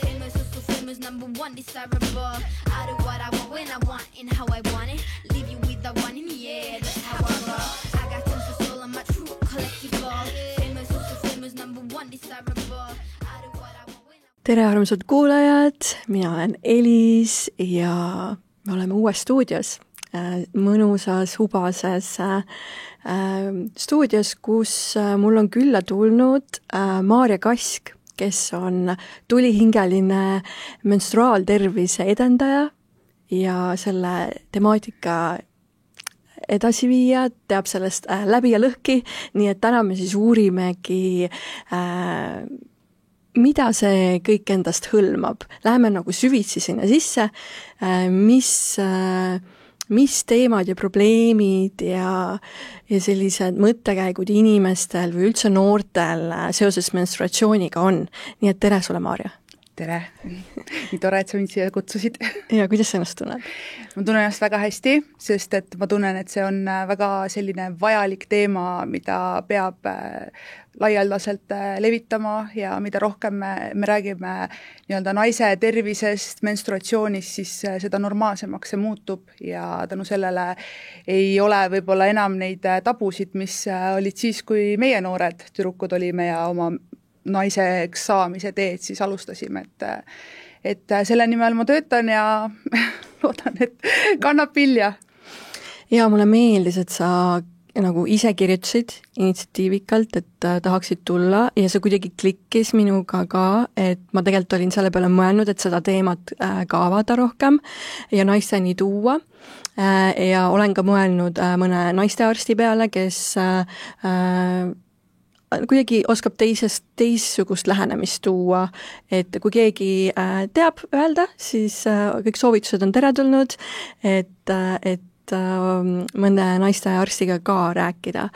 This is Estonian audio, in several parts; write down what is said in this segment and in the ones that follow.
Famous, also famous, number one, desirable. I do what I want, when I want, and how I want it. Leave you with the one in the air, that's how I roll. I got tons of soul, I'm a true collectible. Famous, also famous, number one, desirable. I do what I want, when I... Tere armsad kuulajad, mina olen Elis ja me oleme uues stuudios, mõnusas, hubases stuudios, kus mul on külla tulnud Maarja Kask, kes on tulihingeline menstruaaltervise edendaja ja selle temaatika edasiviija, teab sellest läbi ja lõhki, nii et täna me siis uurimegi mida see kõik endast hõlmab. Läheme nagu süvitsi sinna sisse, mis teemad ja probleemid ja sellised mõttekäigud inimestel või üldse noortel seoses menstruatsiooniga on. Nii et tere sulle, Maarja! Tere! Nii tore, et sa mind siia kutsusid. Ja kuidas sa ennast tunned? Ma tunnen ennast väga hästi, sest et ma tunnen, et see on väga selline vajalik teema, mida peab laialdaselt levitama ja mida rohkem me räägime nii-öelda naise tervisest, menstruatsioonist, siis seda normaalsemaks see muutub ja tänu sellele ei ole võib-olla enam neid tabusid, mis olid siis, kui meie noored tüdrukud olime ja oma naiseks saamise teed siis alustasime, et selle nimel ma töötan ja loodan, et kannab vilja. Ja mulle meeldis, et sa nagu ise kirjutasid initsiatiivikalt, et tahaksid tulla ja see kuidagi klikkis minuga ka, et ma tegelikult olin selle peale mõelnud, et seda teemat ka avada rohkem ja naisteni tuua ja olen ka mõelnud mõne naistearsti peale, kes kuidagi oskab teistsugust lähenemist tuua, et kui keegi teab öelda, siis kõik soovitused on teretulnud, et mõnda naistearstiga ka rääkida.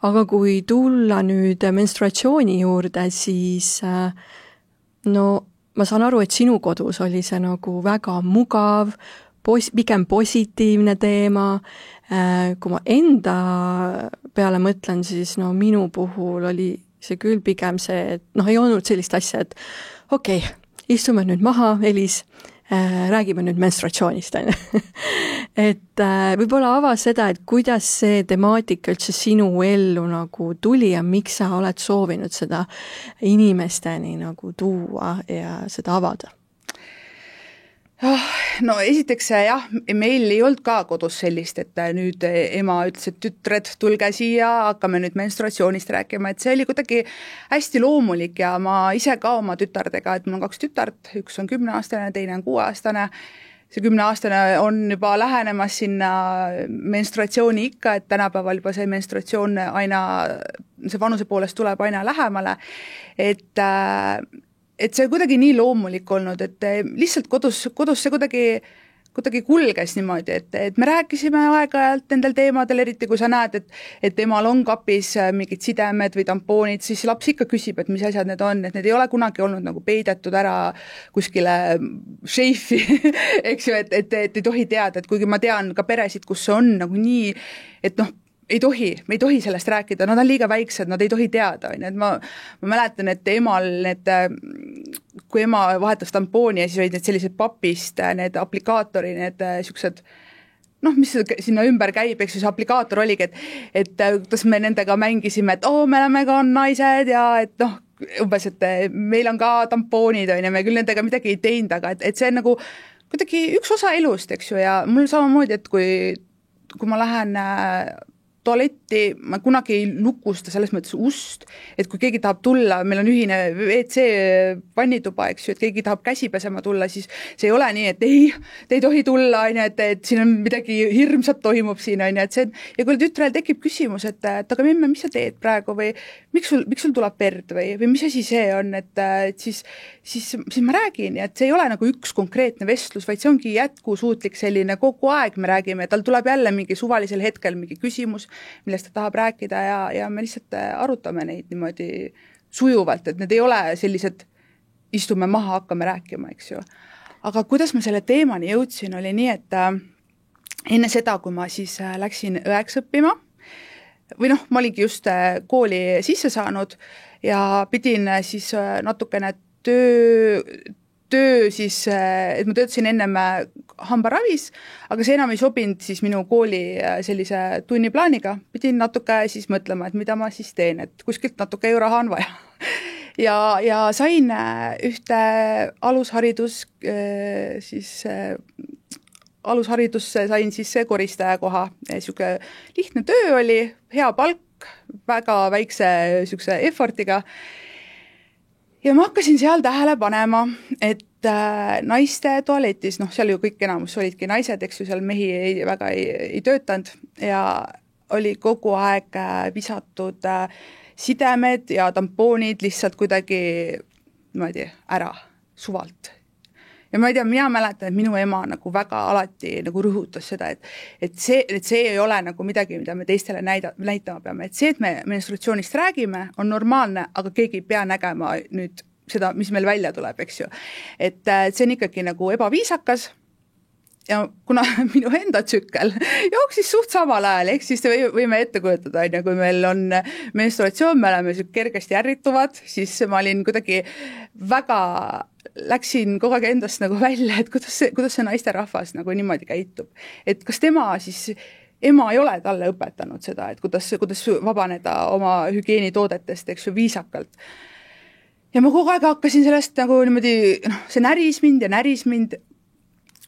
Aga kui tulla nüüd menstruatsiooni juurde, siis no ma saan aru, et sinu kodus oli see nagu väga mugav, pigem positiivne teema. Kui ma enda peale mõtlen, siis no minu puhul oli see küll pigem see, et ei olnud sellist asja, et okei, istume nüüd maha, Elis, räägime nüüd menstruatsioonist. Et võib-olla ava seda, et kuidas see temaatika üldse sinu ellu nagu tuli ja miks sa oled soovinud seda inimesteni nagu tuua ja seda avada? No esiteks jah, meil ei olnud ka kodus sellist, et nüüd ema ütles, et tütred, tulge siia, hakkame nüüd menstruatsioonist rääkima, et see oli kuidagi hästi loomulik ja ma ise ka oma tütardega, et mul on 2 tütart, üks on 10-aastane, teine on 6-aastane, see 10-aastane on juba lähenemas sinna menstruatsiooni ikka, et tänapäeval juba see menstruatsioon aina, see vanuse poolest tuleb aina lähemale, et see kuidagi nii loomulik olnud, et lihtsalt kodus see kuidagi kulges niimoodi, et me rääkisime aeg-ajalt nendel teemadel, eriti kui sa näed, et emal on kapis mingid sidemed või tampoonid, siis laps ikka küsib, et mis asjad need on, et need ei ole kunagi olnud nagu peidetud ära kuskile šeifi, eks ju, et ei tohi teada, et kuigi ma tean ka peresid, kus see on nagu nii, et me ei tohi sellest rääkida, nad on liiga väiksed, nad ei tohi teada, et ma mäletan, et emal kui ema vahetas tampooni ja siis olid need sellised papist, need aplikaatori, need siuksed, mis sinna ümber käib, eks see aplikaator oligi, et kuidas me nendega mängisime, et me oleme ka naised ja et umbes, et meil on ka tampoonid, me küll nendega midagi ei teinud, aga et see on nagu kuidagi üks osa elust, eks ju, ja mul samamoodi, et kui ma lähen tualetti, ma kunagi ei lukusta selles mõttes ust, et kui keegi tahab tulla, meil on ühine WC vannituba, eks ju, et keegi tahab käsi pesema tulla, siis see ei ole nii, et te ei tohi tulla, et siin on midagi hirmsat toimub siin, et see, ja kui tütrel tekib küsimus, et aga mimme, mis sa teed praegu või miks sul tuleb verd või mis asi see on, et siis ma räägin, et see ei ole nagu üks konkreetne vestlus, vaid see ongi jätkusuutlik selline, kogu aeg me räägime, tal tuleb jälle mingi suvalisel hetkel mingi küsimus, millest ta tahab rääkida ja me lihtsalt arutame neid niimoodi sujuvalt, et need ei ole sellised istume maha, hakkame rääkima, eks ju. Aga kuidas ma selle teemani jõudsin, oli nii, et enne seda, kui ma siis läksin õeks õppima, või ma olingi just kooli sisse saanud ja pidin siis natukene töö siis, et ma töötasin ennem hambaravis, aga see enam ei sobinud siis minu kooli sellise tunniplaaniga, pidin natuke siis mõtlema, et mida ma siis teen, et kuskilt natuke ju raha on vaja. Ja sain ühte alusharidusse sain siis koristaja koha, niisugune lihtne töö oli, hea palk, väga väikse niisuguse effortiga. Ja ma hakkasin seal tähele panema, et naiste tualetis, seal ju kõik enamus olidki naised, eks ju, seal mehi väga ei töötanud ja oli kogu aeg visatud sidemed ja tampoonid lihtsalt kuidagi ära suvalt. Ja ma ei tea, mina mäletan, et minu ema nagu väga alati nagu rõhutas seda, et see ei ole nagu midagi, mida me teistele näitama peame, et see, et me menstruatsioonist räägime, on normaalne, aga keegi ei pea nägema nüüd seda, mis meil välja tuleb, eks ju. Et see on ikkagi nagu ebaviisakas ja kuna minu enda tsükkel jooksis suht samal ajal, ehk siis võime ette kujutada, kui meil on menstruatsioon, me oleme kergesti ärrituvad, siis ma olin kuidagi läksin kogu aeg endast nagu välja, et kuidas see naisterahvas nagu niimoodi käitub. Et kas ema ei ole talle õpetanud seda, et kuidas vabaneda oma hügieenitoodetest, eks ju, viisakalt. Ja ma kogu aeg hakkasin sellest nagu niimoodi, see näris mind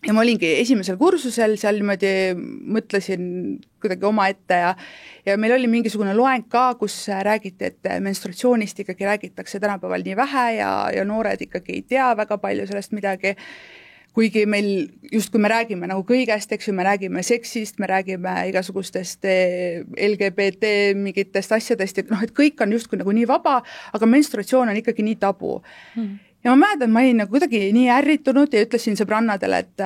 ja ma olingi esimesel kursusel, seal niimoodi mõtlesin kuidagi oma ette ja meil oli mingisugune loeng ka, kus räägiti, et menstruatsioonist ikkagi räägitakse tänapäeval nii vähe ja noored ikkagi ei tea väga palju sellest midagi, kuigi meil just kui me räägime nagu kõigest, eks ju, me räägime seksist, me räägime igasugustest LGBT mingitest asjadest, et kõik on just kui nagu nii vaba, aga menstruatsioon on ikkagi nii tabu. Ja ma mäletan, ma olin nagu kuidagi nii ärritunud ja ütlesin sõbrannadele, et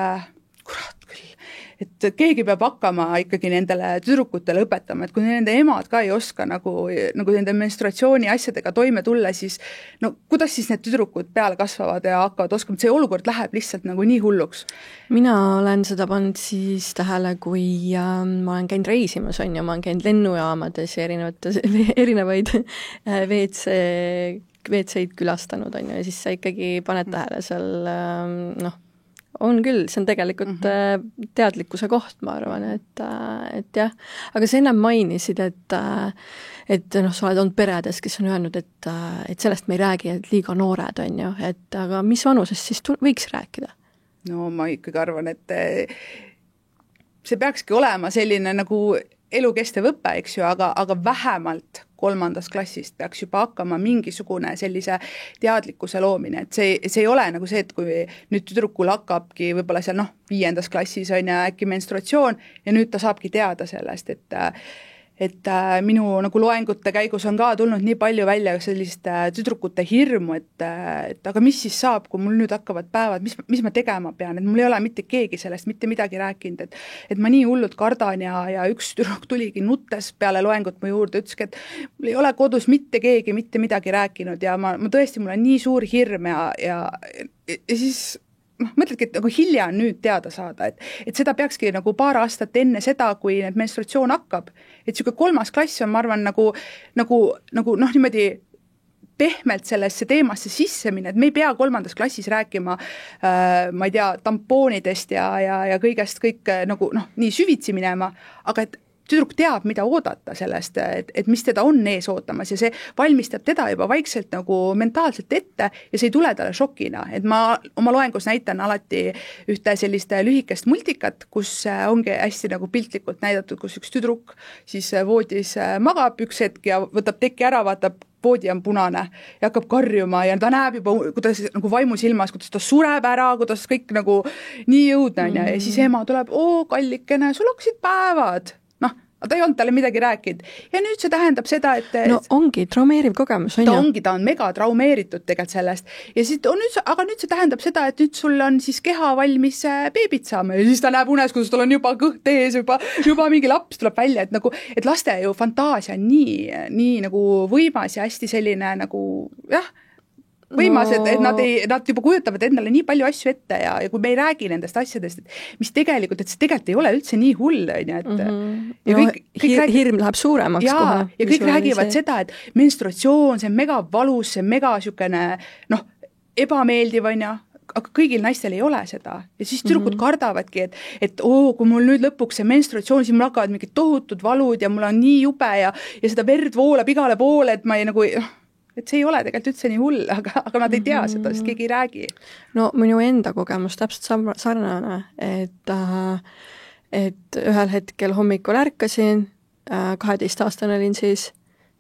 kurat küll, et keegi peab hakkama ikkagi nendele tüdrukutele õpetama, et kui nende emad ka ei oska nagu nende menstruatsiooni asjadega toime tulla, siis kuidas siis need tüdrukud peale kasvavad ja hakkavad oskama, see olukord läheb lihtsalt nagu nii hulluks. Mina olen seda pannud siis tähele, kui ma olen käinud reisimas, ma olen käinud lennujaamades ja erinevaid WC-id külastanud, ja siis sa ikkagi paned tähele seal, on küll, see on tegelikult teadlikkuse koht, ma arvan, et jah, aga sa ennem mainisid, et sa oled olnud peredes, kes on öelnud, et sellest me ei räägi, et liiga noored on ju, et aga mis vanusest siis võiks rääkida? No ma ikkagi arvan, et see peakski olema selline nagu elukestev õpe, eks ju, aga vähemalt 3. klassist peaks juba hakkama mingisugune sellise teadlikkuse loomine, et see ei ole nagu see, et kui nüüd tüdrukul hakkabki võib-olla seal 5. klassis on ja äkki menstruatsioon ja nüüd ta saabki teada sellest, et minu nagu loengute käigus on ka tulnud nii palju välja sellist tüdrukute hirmu, et aga mis siis saab, kui mul nüüd hakkavad päevad, mis ma tegema pean, et mul ei ole mitte keegi sellest mitte midagi rääkinud, et ma nii hullult kardan ja üks tüdruk tuligi nuttes peale loengut mu juurde, ütleski, et mul ei ole kodus mitte keegi mitte midagi rääkinud ja ma tõesti, mul on nii suur hirm ja siis mõtledki, et nagu hilja on nüüd teada saada, et seda peakski nagu paar aastat enne seda, kui need menstruatsioon hakkab, et siuke 3. klass on, ma arvan, nagu niimoodi pehmelt sellesse teemasse sisse minna, et me ei pea 3. klassis rääkima, ma ei tea, tampoonidest ja kõigest kõik nagu nii süvitsi minema, aga et tüdruk teab, mida oodata sellest, et mis teda on ees ootamas ja see valmistab teda juba vaikselt nagu mentaalselt ette ja see ei tule talle šokina, et ma oma loengus näitan alati ühte sellist lühikest multikat, kus ongi hästi nagu piltlikult näidatud, kus üks tüdruk siis voodis magab üks hetk ja võtab teki ära, vaatab, voodi on punane ja hakkab karjuma ja ta näeb juba, kuidas nagu vaimusilmas, kuidas ta sureb ära, kuidas kõik nagu nii jõudne on ja siis ema tuleb, kallikene, sul hakkasid päevad. Ta ei olnud talle midagi rääkinud. Ja nüüd see tähendab seda, et ongi traumeeriv kogemus, on ju? Ta on mega traumeeritud tegelikult sellest. Ja siis aga nüüd see tähendab seda, et nüüd sul on siis keha valmis beebit saama ja siis ta näeb unes, kuidas tal on juba kõht ees, juba mingi laps tuleb välja, et laste ju fantaasia on nii nagu võimas ja hästi selline nagu võimas, et nad juba kujutavad endale nii palju asju ette ja kui me ei räägi nendest asjadest, mis tegelikult, et see tegelikult ei ole üldse nii hull, hirm läheb suuremaks kohe. Ja kõik räägivad seda, et menstruatsioon, see on mega valus, see on mega sükene, ebameeldiv on ja aga kõigil naistel ei ole seda ja siis tüdrukud kardavadki, et kui mul nüüd lõpuks see menstruatsioon, siis mul hakkavad mingid tohutud valud ja mul on nii jube ja seda verd voolab igale poole, et ma ei nagu, et see ei ole tegelikult üldse nii hull, aga nad ei tea seda, sest keegi ei räägi. No minu enda kogemus täpselt sarnane, et ühel hetkel hommikul ärkasin, 12-aastane olin siis,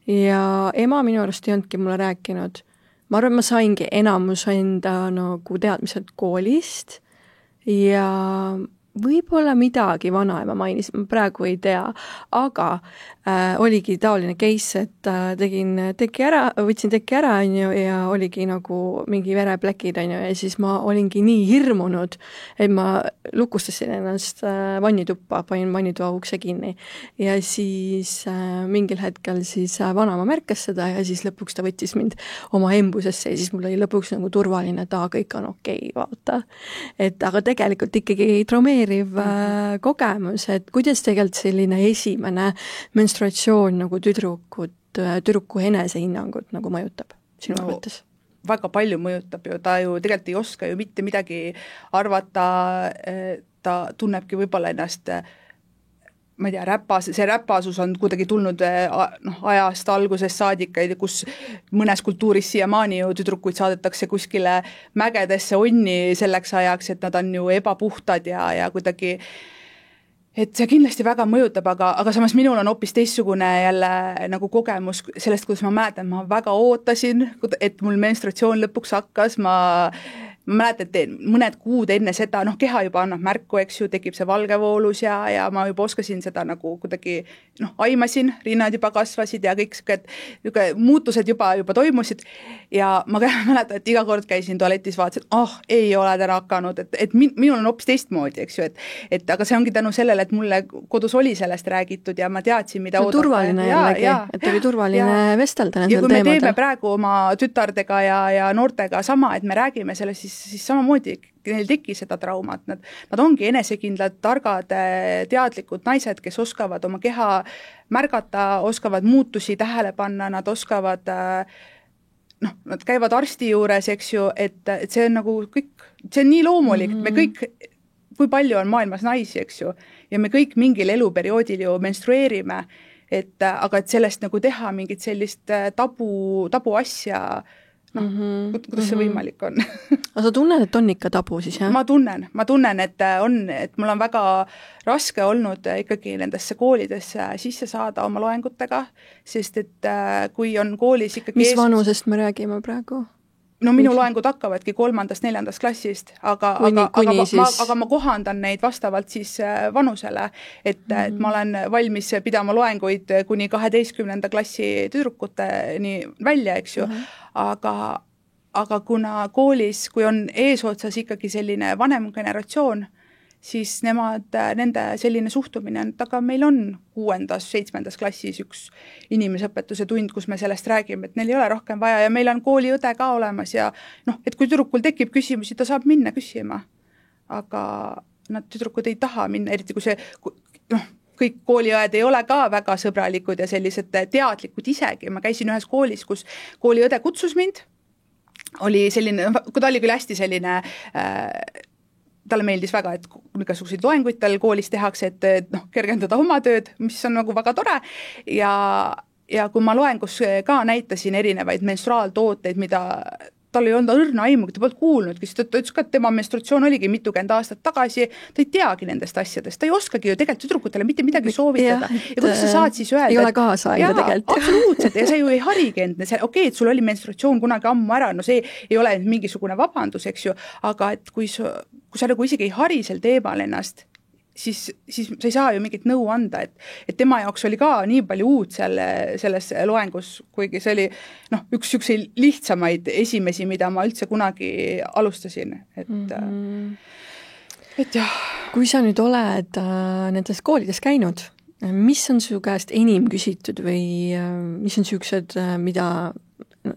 ja ema minu arust ei olnudki mulle rääkinud. Ma arvan, ma saingi enamus enda nagu teadmised koolist ja võib-olla midagi vanaema mainis, ma praegu ei tea, aga oligi taoline case, et võtsin teki ära ja oligi nagu mingi vereplekid ja siis ma olingi nii hirmunud, et ma lukustasin ennast vannituppa, panin vannitoa ukse kinni ja siis mingil hetkel siis vanaema märkas seda ja siis lõpuks ta võttis mind oma embusesse ja siis mul oli lõpuks nagu turvaline, et kõik on okei, vaata. Et aga tegelikult ikkagi traumeeriv kogemus, et kuidas tegelikult selline esimene menstruatsioon nagu tüdruku enesehinnangut nagu mõjutab sinu mõttes? Väga palju mõjutab ju, ta ju tegelikult ei oska ju mitte midagi arvata, ta tunnebki võib-olla ennast, ma ei tea, see räpasus on kuidagi tulnud ajast algusest saadik, kus mõnes kultuuris siiamaani ju tüdrukuid saadetakse kuskile mägedesse onni selleks ajaks, et nad on ju ebapuhtad ja kuidagi, et see kindlasti väga mõjutab, aga samas minul on hoopis teistsugune jälle nagu kogemus sellest, kuidas ma mäletan, ma väga ootasin, et mul menstruatsioon lõpuks hakkas, ma mäletan, et mõned kuud enne seda, keha juba annab märku, eks ju, tekib see valgevoolus ja ma juba oskasin seda nagu kuidagi, aimasin, rinnad juba kasvasid ja kõik muutused juba toimusid ja ma mäletan, et iga kord käisin tualetis, vaatasin, ei ole täna hakanud, et minul on hoopis teistmoodi, eks ju, et aga see ongi tänu sellele, et mulle kodus oli sellest räägitud ja ma teadsin, mida oodata. Turvaline jällegi, et oli turvaline vestelda nendel teemadel. Ja kui me teeme praegu oma tütardega ja noortega sama, et me räägime sellest, siis samamoodi neil tekkis seda traumat. Nad ongi enesekindlad, targad, teadlikud naised, kes oskavad oma keha märgata, oskavad muutusi tähele panna, nad oskavad, nad käivad arsti juures, eks ju, et see on nagu kõik, see on nii loomulik, me kõik, kui palju on maailmas naisi, eks ju, ja me kõik mingil eluperioodil ju menstrueerime, aga et sellest nagu teha mingit sellist tabu asja, kuidas see võimalik on? Aga sa tunned, et on ikka tabu siis, jah? Ma tunnen, et mul on väga raske olnud ikkagi nendesse koolidesse sisse saada oma loengutega, sest et kui on koolis ikkagi... Mis vanusest me räägime praegu? No minu loengud hakkavadki 3.–4. klassist, aga ma kohandan neid vastavalt siis vanusele, et ma olen valmis pidama loenguid kuni 12. klassi tüdrukuteni välja, eks ju, aga kuna koolis, kui on eesotsas ikkagi selline vanem generatsioon, siis nende selline suhtumine, et aga meil on 6. 7. klassis üks inimesõpetuse tund, kus me sellest räägime, et neil ei ole rohkem vaja ja meil on kooliõde ka olemas ja et kui tüdrukul tekib küsimusi, ta saab minna küsima, aga nad tüdrukud ei taha minna, eriti kui see, kõik kooliõed ei ole ka väga sõbralikud ja sellised teadlikud isegi, ma käisin ühes koolis, kus kooliõde kutsus mind, oli selline, kui ta oli küll hästi selline talle meeldis väga, et igasuguseid loenguid tal koolis tehakse, et kergendada oma tööd, mis on nagu väga tore ja kui ma loengus ka näitasin erinevaid menstruaaltooteid, mida tal ei olnud õrna aimugi, ta polnud kuulnudki, sest ta ütles ka, et tema menstruatsioon oligi mitukümmend aastat tagasi, ta ei teagi nendest asjadest, ta ei oskagi ju tegelikult tüdrukutele mitte midagi soovitada. Ja kuidas sa saad siis öelda, ei ole kaasaega tegelikult. Absoluutselt, ja see ju ei harigi enda, okei, et sul oli menstruatsioon kunagi ammu ära, no see ei ole mingisugune vabandus, eks ju, aga et kui sa nagu isegi ei hari sel teemal ennast, siis sa ei saa ju mingit nõu anda, et tema jaoks oli ka nii palju uut selles loengus, kuigi see oli üks lihtsamaid esimesi, mida ma üldse kunagi alustasin, et jah. Kui sa nüüd oled nendes koolides käinud, mis on su käest enim küsitud või mis on siuksed, mida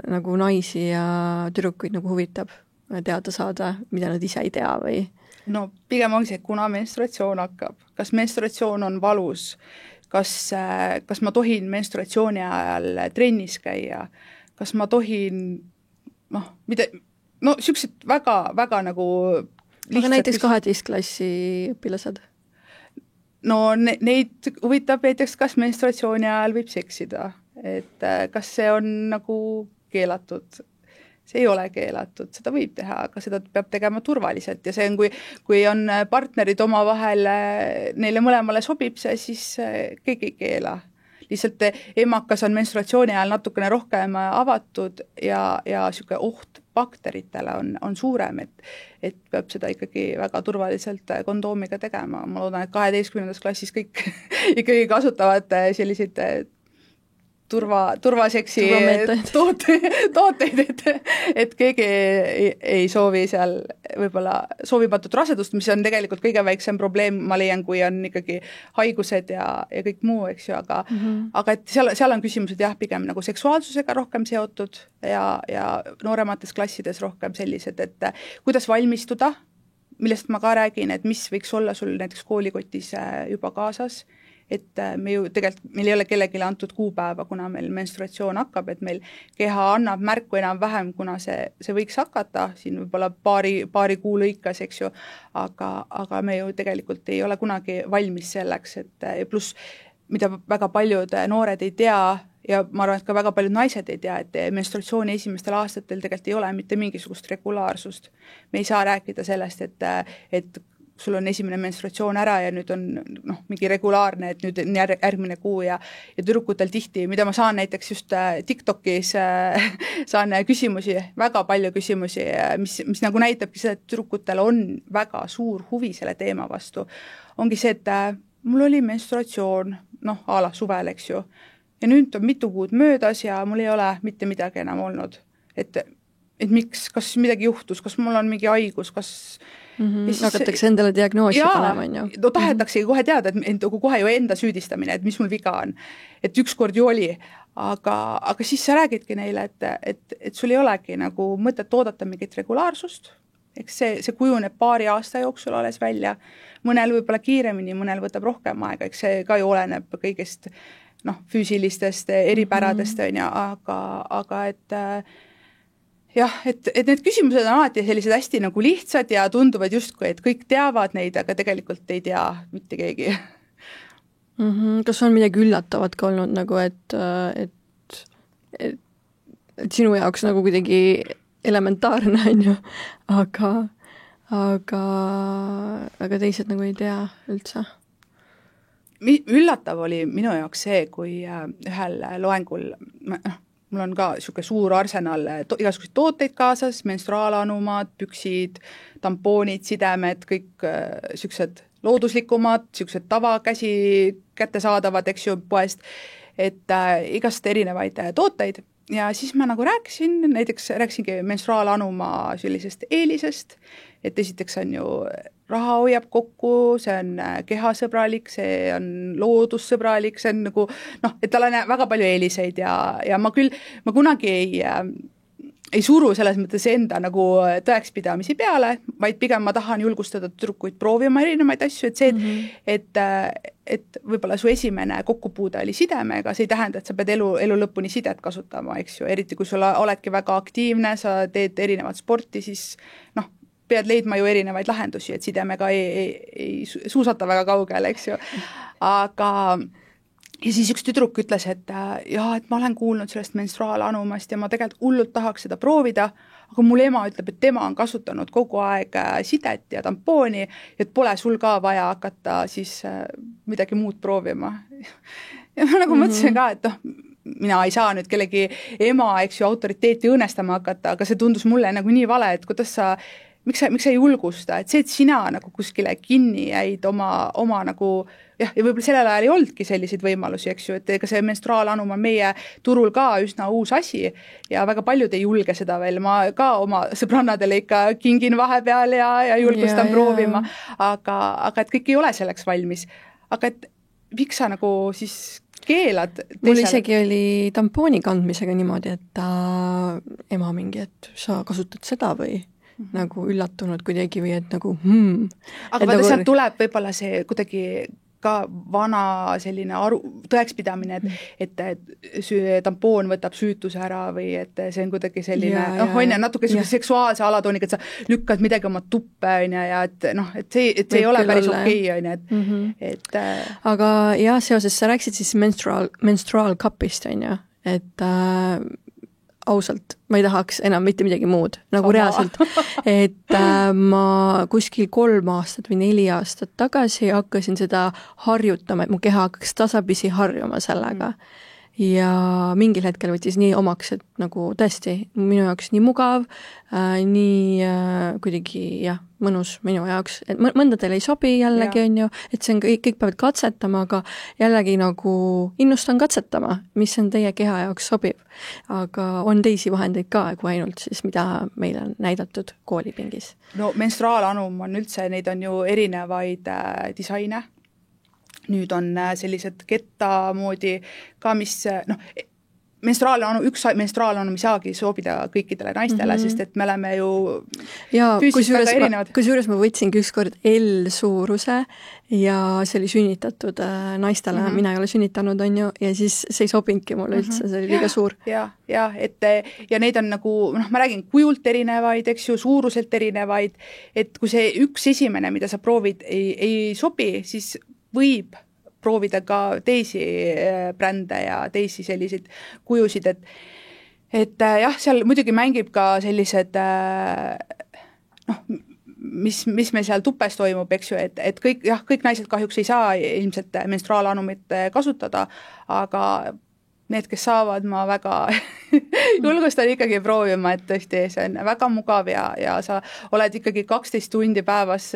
nagu naisi ja tüdrukuid nagu huvitab teada saada, mida nad ise ei tea või? No pigem ongi see, kuna menstruatsioon hakkab, kas menstruatsioon on valus, kas ma tohin menstruatsiooni ajal trennis käia, kas ma tohin, no siuksed väga nagu aga näiteks 12 klassi õpilased? No neid huvitab näiteks, kas menstruatsiooni ajal võib seksida, et kas see on nagu keelatud. See ei ole keelatud, seda võib teha, aga seda peab tegema turvaliselt ja see on, kui on partnerid omavahel, neile mõlemale sobib see, siis keegi ei keela. Lihtsalt emakas on menstruatsiooni ajal natukene rohkem avatud ja niisugune oht bakteritele on suurem, et peab seda ikkagi väga turvaliselt kondoomiga tegema. Ma loodan, et 12. klassis kõik ikkagi kasutavad selliseid turvaseksi tooteid, et keegi ei soovi seal võib-olla soovimatut rasedust, mis on tegelikult kõige väiksem probleem, ma leian, kui on ikkagi haigused ja kõik muu, eks ju, aga et seal on küsimused jah, pigem nagu seksuaalsusega rohkem seotud ja nooremates klassides rohkem sellised, et kuidas valmistuda, millest ma ka räägin, et mis võiks olla sul näiteks koolikotis juba kaasas, et me ju tegelikult, meil ei ole kellelegi antud kuupäeva, kuna meil menstruatsioon hakkab, et meil keha annab märku enam-vähem, kuna see võiks hakata, siin võib-olla paari kuu lõikas, eks ju, aga me ju tegelikult ei ole kunagi valmis selleks, et pluss, mida väga paljud noored ei tea, ja ma arvan, et ka väga paljud naised ei tea, et menstruatsiooni esimestel aastatel tegelikult ei ole mitte mingisugust regulaarsust. Me ei saa rääkida sellest, et sul on esimene menstruatsioon ära ja nüüd on mingi regulaarne, et nüüd on järgmine kuu ja tüdrukutel tihti, mida ma saan näiteks just TikTokis, saan küsimusi, väga palju küsimusi, mis nagu näitabki seda, et tüdrukutel on väga suur huvi selle teema vastu. Ongi see, et mul oli menstruatsioon, a la suvel, eks ju, ja nüüd on mitu kuud möödas ja mul ei ole mitte midagi enam olnud. Et miks, kas midagi juhtus, kas mul on mingi haigus, kas hakatakse endale diagnoosi panema, on ju. No tahetakse kohe teada, et kohe ju enda süüdistamine, et mis mul viga on. Et ükskord ju oli, aga siis sa räägidki neile, et sul ei olegi nagu mõtet oodata mingit regulaarsust, eks see kujuneb paari aasta jooksul alles välja, mõnel võib-olla kiiremini, mõnel võtab rohkem aega, eks see ka ju oleneb kõigest füüsilistest eripäradest, on ju, aga et jah, et need küsimused on alati sellised hästi nagu lihtsad ja tunduvad justkui, et kõik teavad neid, aga tegelikult ei tea mitte keegi. Kas on midagi üllatavat ka olnud nagu, et sinu jaoks nagu kuidagi elementaarne, on ju, aga teised nagu ei tea üldse? Üllatav oli minu jaoks see, kui ühel loengul mul on ka niisugune suur arsenal igasuguseid tooteid kaasas, menstruaalanumad, püksid, tampoonid, sidemed, kõik niisugused looduslikumad, niisugused tavakäsi kättesaadavad, eks ju, poest, et igast erinevaid tooteid. Ja siis ma nagu rääkisingi menstruaalanuma sellisest eelisest, et esiteks on ju raha hoiab kokku, see on kehasõbralik, see on loodussõbralik, see on nagu, et tal on väga palju eeliseid ja ma kunagi ei suru selles mõttes enda nagu tõekspidamisi peale, vaid pigem ma tahan julgustada tüdrukuid proovima erinevaid asju, et see, et võib-olla su esimene kokkupuude oli sidemega, see ei tähenda, et sa pead elu lõpuni sidet kasutama, eks ju, eriti kui sul oledki väga aktiivne, sa teed erinevat sporti, siis pead leidma ju erinevaid lahendusi, et sidemega ei suusata väga kaugele, eks ju, aga ja siis üks tüdruk ütles, et ma olen kuulnud sellest menstruaalanumast ja ma tegelikult hullult tahaks seda proovida, aga mul ema ütleb, et tema on kasutanud kogu aeg sidet ja tampooni, et pole sul ka vaja hakata siis midagi muud proovima. Ja ma nagu mõtlesin ka, et mina ei saa nüüd kellegi ema, eks ju, autoriteeti õõnestama hakata, aga see tundus mulle nagu nii vale, et kuidas miks sa ei julgusta, et see, et sina nagu kuskile kinni jäid oma nagu ja võib-olla sellel ajal ei oldki selliseid võimalusi, eks ju, et ega see menstruaalanum on meie turul ka üsna uus asi ja väga paljud ei julge seda veel, ma ka oma sõbrannadele ikka kingin vahepeal ja julgustan proovima, aga et kõik ei ole selleks valmis. Aga et miks sa nagu siis keelad? Mul isegi oli tampooni kandmisega niimoodi, et ema mingi, et sa kasutad seda või nagu üllatunud kuidagi või et nagu Aga vaata, sealt tuleb võib-olla see kuidagi ka vana selline tõekspidamine, et tampoon võtab süütuse ära või et see on kuidagi selline, on natuke seksuaalse alatooniga, et sa lükkad midagi oma tuppe, ja et see ei ole päris okei, et aga jah, seoses, sa rääkisid siis menstrual cupist, et ausalt, ma ei tahaks enam mitte midagi muud, nagu reaalselt, et ma kuskil 3 aastat või 4 aastat tagasi hakkasin seda harjutama, et mu keha hakkaks tasapisi harjuma sellega. Ja mingil hetkel võttis nii omaks, et nagu tõesti minu jaoks nii mugav, nii kuidagi mõnus minu jaoks, et mõndadel ei sobi jällegi, on ju, et see on kõik peavad katsetama, aga jällegi nagu innustan katsetama, mis on teie keha jaoks sobiv. Aga on teisi vahendeid ka, kui ainult siis, mida meil on näidatud koolipingis. No menstruaalanum on üldse, neid on ju erinevaid disaine. Nüüd on sellised ketta moodi ka, mis üks menstruaalanum ei saagi sobida kõikidele naistele, sest et me oleme ju füüsiliselt väga erinevad. Kusjuures ma võtsingi ükskord L-suuruse ja see oli sünnitatud naistele, mina ei ole sünnitanud, on ju, ja siis see ei sobinudki mulle üldse, see oli liiga suur. Ja neid on nagu, ma räägin kujult erinevaid, eks ju, suuruselt erinevaid, et kui see üks esimene, mida sa proovid, ei sobi, siis võib proovida ka teisi brände ja teisi selliseid kujusid, et jah, seal muidugi mängib ka sellised mis meil seal tupes toimub, eks ju, et kõik naised kahjuks ei saa ilmselt menstruaalanumit kasutada, aga need, kes saavad, ma väga julgustan ikkagi proovima, et tõesti see on väga mugav ja sa oled ikkagi 12 tundi päevas,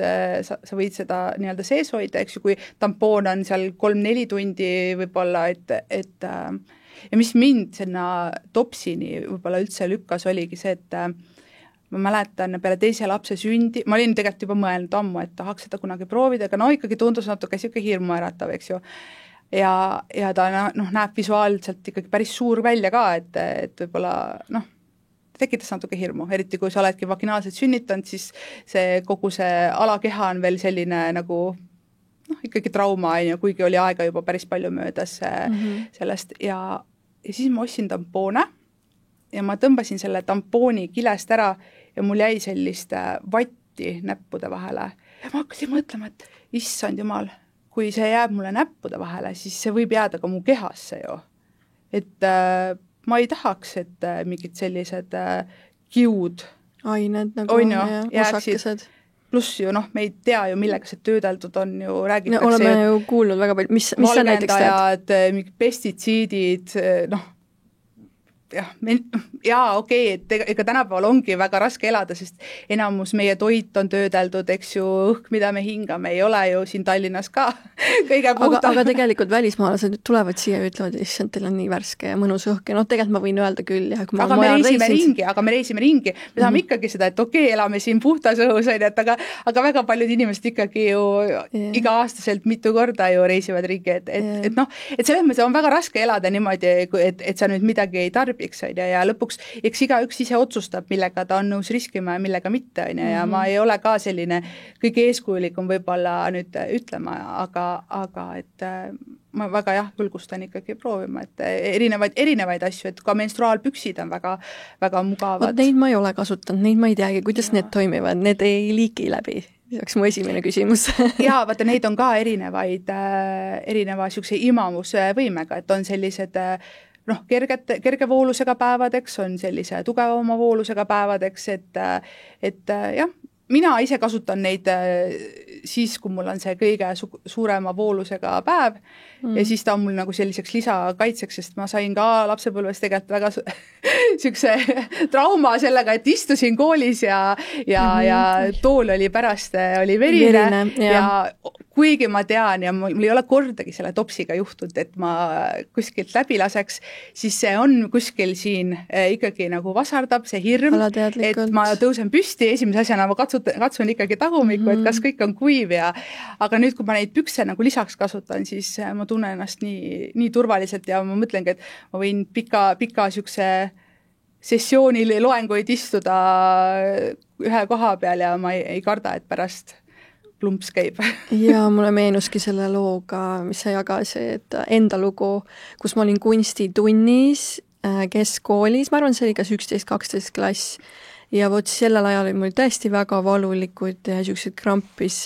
sa võid seda nii-öelda sees hoida, eks ju, kui tampoon on seal 3-4 tundi võib-olla, et ja mis mind sinna topsini võib-olla üldse lükkas, oligi see, et ma mäletan peale teise lapse sündi, ma olin tegelikult juba mõelnud ammu, et tahaks seda kunagi proovida, aga ikkagi tundus natuke siuke hirmu äratav, eks ju. Ja ta näeb visuaalselt ikkagi päris suur välja ka, et võib-olla tekitas natuke hirmu, eriti kui sa oledki vaginaalselt sünnitanud, siis kogu see alakeha on veel selline nagu ikkagi trauma, kuigi oli aega juba päris palju möödas sellest ja siis ma ostsin tampoone ja ma tõmbasin selle tampooni kilest ära ja mul jäi sellist vatti näppude vahele ja ma hakkasin mõtlema, et issand jumal, kui see jääb mulle näppude vahele, siis see võib jääda ka mu kehasse ju. Et ma ei tahaks, et mingid sellised kiud ained nagu osakesed. Pluss ju me ei tea ju, millega see töödeldud on ju, räägitakse oleme ju kuulnud väga palju, mis sa näiteks tead? Mingid pestitsiidid, okei, et ega tänapäeval ongi väga raske elada, sest enamus meie toit on töödeldud, eks ju, õhk, mida me hingame, ei ole ju siin Tallinnas ka kõige puhtam. Aga tegelikult välismaalased tulevad siia ja ütlevad, issand, teil on nii värske ja mõnus õhk ja tegelikult ma võin öelda küll. Aga me reisime ringi, me saame ikkagi seda, et okei, elame siin puhtas õhus, aga väga paljud inimesed ikkagi ju iga-aastaselt mitu korda ju reisivad ringi, et selles mõttes on väga raske elada niimoodi, et sa nüüd midagi ei tarbi, ja lõpuks eks igaüks ise otsustab, millega ta on nõus riskima ja millega mitte, ja ma ei ole ka selline kõige eeskujulikum võib-olla nüüd ütlema, aga et ma väga julgustan ikkagi proovima, et erinevaid asju, et ka menstruaalpüksid on väga, väga mugavad. Neid ma ei ole kasutanud, neid ma ei teagi, kuidas need toimivad, need ei liiki läbi. See oleks mu esimene küsimus. Vaata, neid on ka erineva siukse imamusvõimega, et on sellised kerge voolusega päevadeks, on sellise tugevama voolusega päevadeks, et jah, mina ise kasutan neid siis, kui mul on see kõige suurema voolusega päev ja siis ta on mul nagu selliseks lisakaitseks, sest ma sain ka lapsepõlves tegelikult väga siukse trauma sellega, et istusin koolis ja tool oli pärast oli verine ja kuigi ma tean ja mul ei ole kordagi selle topsiga juhtunud, et ma kuskilt läbi laseks, siis see on kuskil siin ikkagi nagu vasardab, see hirm, et ma tõusen püsti, esimese asjana ma katsun ikkagi tagumikku, et kas kõik on kuiv aga nüüd, kui ma neid pükse nagu lisaks kasutan, siis ma tunnen ennast nii turvaliselt ja ma mõtlengi, et ma võin pika siukse sessioonil loenguid istuda ühe koha peal ja ma ei karda, et pärast plumps käib. ja mulle meenuski selle looga, mis sa jagasid, enda lugu, kus ma olin kunstitunnis keskkoolis, ma arvan, see oli kas 11-12 klass, ja vot sellel ajal oli mul tõesti väga valulikud ja niisugused krampis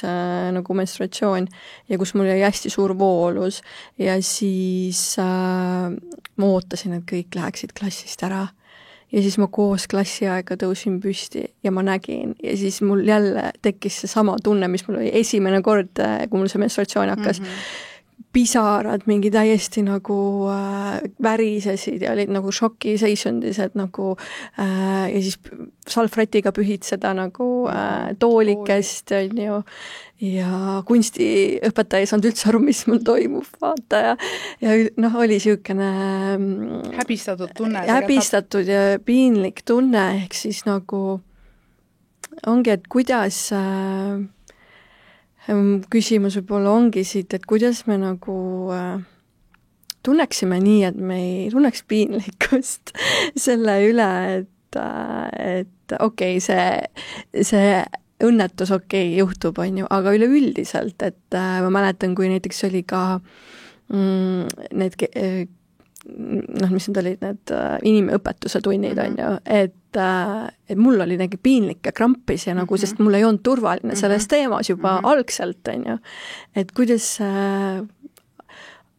nagu menstruatsioon ja kus mul oli hästi suur voolus ja siis ma ootasin, et kõik läheksid klassist ära. Ja siis ma koos klassiaega tõusin püsti ja ma nägin ja siis mul jälle tekkis see sama tunne, mis mul oli esimene kord, kui mul see menstruatsioon hakkas. Pisarad mingi täiesti nagu värisesid ja olid nagu šokiseisundis, et nagu ja siis salvrätiga pühid seda nagu toolikest, on ju, ja kunstiõpetaja ei saanud üldse aru, mis mul toimub, vaata, ja noh, oli niisugune häbistatud tunne. Häbistatud ja piinlik tunne, ehk siis nagu ongi, et kuidas küsimus võib-olla ongi siit, et kuidas me nagu tunneksime nii, et me ei tunneks piinlikkust selle üle, et okei, see õnnetus juhtub, on ju, aga üleüldiselt, et ma mäletan, kui näiteks oli ka need mis need olid, need inimõpetuse tunnid, on ju, et mul oli nagu piinlik ja krampis ja nagu, sest mul ei olnud turvaline selles teemas juba algselt, on ju, et kuidas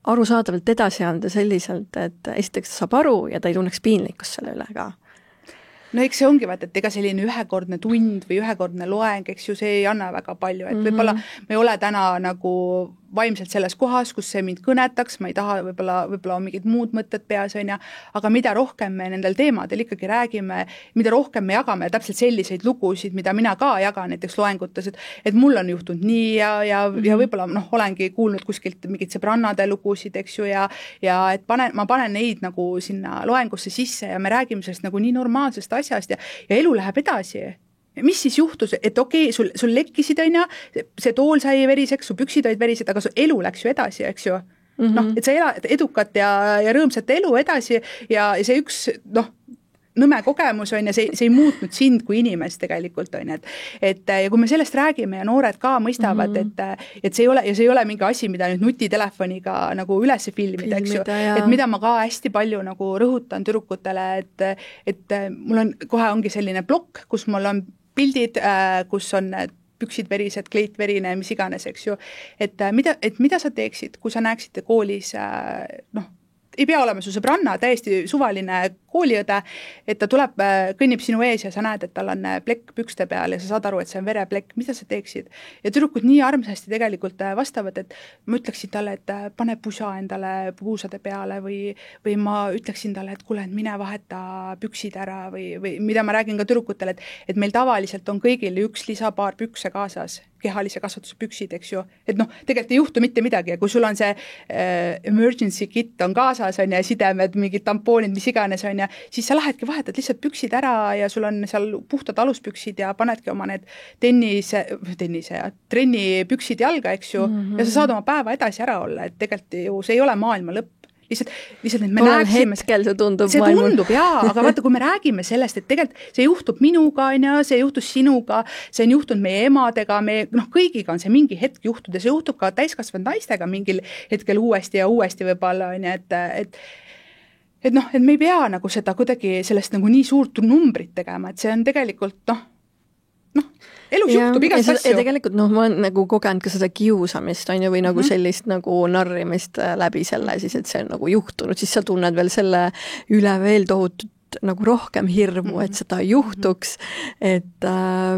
arusaadavalt edasi anda selliselt, et esiteks ta saab aru ja ta ei tunneks piinlikkust selle üle ka. No eks see ongi, et ega selline ühekordne tund või ühekordne loeng, eks ju, see ei anna väga palju, et võib-olla me ei ole täna nagu vaimselt selles kohas, kus see mind kõnetaks, ma ei taha võib-olla on mingid muud mõtted peas, on ja, aga mida rohkem me nendel teemadel ikkagi räägime, mida rohkem me jagame täpselt selliseid lugusid, mida mina ka jagan näiteks loengutes, et mul on juhtunud nii ja võib-olla olengi kuulnud kuskilt mingid sõbrannade lugusid, eks ju, ja et ma panen neid nagu sinna loengusse sisse ja me räägime sellest nagu nii normaalsest asjast ja elu läheb edasi. Mis siis juhtus, et okei, sul lekkisid, on ja, see tool sai veriseks, su püksid olid verised, aga su elu läks ju edasi, eks ju. Et sa elad edukat ja rõõmsat elu edasi ja see üks, nõme kogemus on ja see ei muutnud sind kui inimest tegelikult on, et ja kui me sellest räägime ja noored ka mõistavad, et see ei ole mingi asi, mida nüüd nutitelefoniga nagu üles filmida, eks ju, et mida ma ka hästi palju nagu rõhutan tüdrukutele, et mul on, kohe ongi selline plokk, kus mul on pildid, kus on püksid verised, kleit verine, mis iganes, eks ju, et mida sa teeksid, kui sa näeksid koolis, ei pea olema su sõbranna, täiesti suvaline kooliõde, et ta tuleb, kõnnib sinu ees ja sa näed, et tal on plekk pükste peal ja sa saad aru, et see on vereplekk, mida sa teeksid? Ja tüdrukud nii armsasti tegelikult vastavad, et ma ütleksin talle, et pane pusa endale puusade peale või ma ütleksin talle, et kuule, et mine vaheta püksid ära või mida ma räägin ka tüdrukutele, et meil tavaliselt on kõigil üks lisapaar pükse kaasas, kehalise kasvatuse püksid, eks ju, et tegelikult ei juhtu mitte midagi ja kui sul on see emergency kit on kaasas on ja sidemed, mingid tampoonid, mis iganes on ja siis sa lähedki vahetad lihtsalt püksid ära ja sul on seal puhtad aluspüksid ja panedki oma need trenni püksid jalga, eks ju, ja sa saad oma päeva edasi ära olla, et tegelikult ju see ei ole maailma lõpp. Lihtsalt et me näeksime, see tundub jaa, aga vaata, kui me räägime sellest, et tegelikult see juhtub minuga, see juhtus sinuga, see on juhtunud meie emadega, kõigiga on see mingi hetk juhtud ja see juhtub ka täiskasvanud naistega mingil hetkel uuesti ja uuesti võib-olla, et me ei pea nagu seda kuidagi sellest nagu nii suurt numbrit tegema, et see on tegelikult elus juhtub igast asju. Ja tegelikult ma olen nagu kogenud ka seda kiusamist, on ju, või nagu sellist nagu narrimist läbi selle siis, et see on nagu juhtunud, siis sa tunned veel selle üle veel tohutut nagu rohkem hirmu, et seda juhtuks, et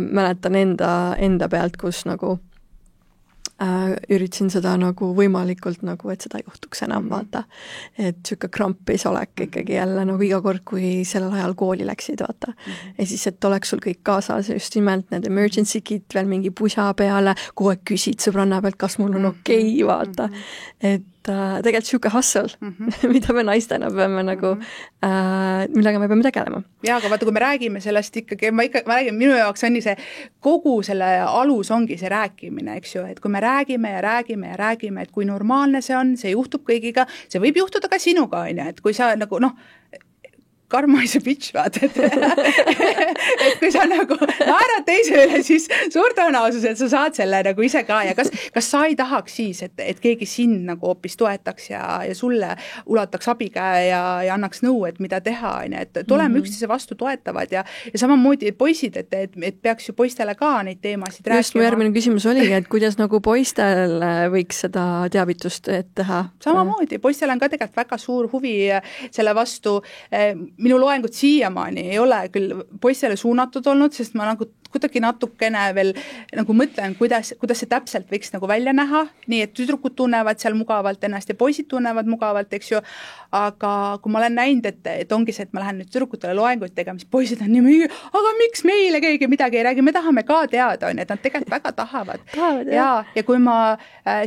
mäletan enda pealt, kus nagu üritasin seda nagu võimalikult nagu, et seda juhtuks enam, vaata. Et siuke krampis olek ikkagi jälle nagu iga kord, kui sellel ajal kooli läksid, vaata. Ja siis, et oleks sul kõik kaasas just nimelt need emergency kit veel mingi pusa peale, kogu aeg küsid sõbranna pealt, kas mul on okei, vaata. Et tegelikult siuke hustle, mida me naistena peame nagu, millega me peame tegelema. Jaa, aga vaata, kui me räägime sellest ikkagi, ma räägin, minu jaoks on see kogu selle alus ongi see rääkimine, eks ju, et kui me räägime ja räägime, et kui normaalne see on, see juhtub kõigiga, see võib juhtuda ka sinuga, on ju, et kui sa nagu, karma is a bitch, vaata, et kui sa nagu naerad teise üle, siis suur tõenäosus, et sa saad selle nagu ise ka ja kas sa ei tahaks siis, et keegi sind nagu hoopis toetaks ja sulle ulataks abikäe ja annaks nõu, et mida teha, et oleme üksteise vastu toetavad ja samamoodi poisid, et peaks ju poistele ka neid teemasid rääkima. Just mu järgmine küsimus oligi, et kuidas nagu poistel võiks seda teavitust teha? Samamoodi, poistel on ka tegelikult väga suur huvi selle vastu. Minu loengud siiamaani ei ole küll poistele suunatud olnud, sest ma nagu kuidagi natukene veel nagu mõtlen, kuidas see täpselt võiks nagu välja näha, nii et tüdrukud tunnevad seal mugavalt ennast ja poisid tunnevad mugavalt, eks ju, aga kui ma olen näinud, et ongi see, et ma lähen nüüd tüdrukutele loenguid tegema, siis poisid on nii, aga miks meile keegi midagi ei räägi, me tahame ka teada, et nad tegelikult väga tahavad. Ja kui ma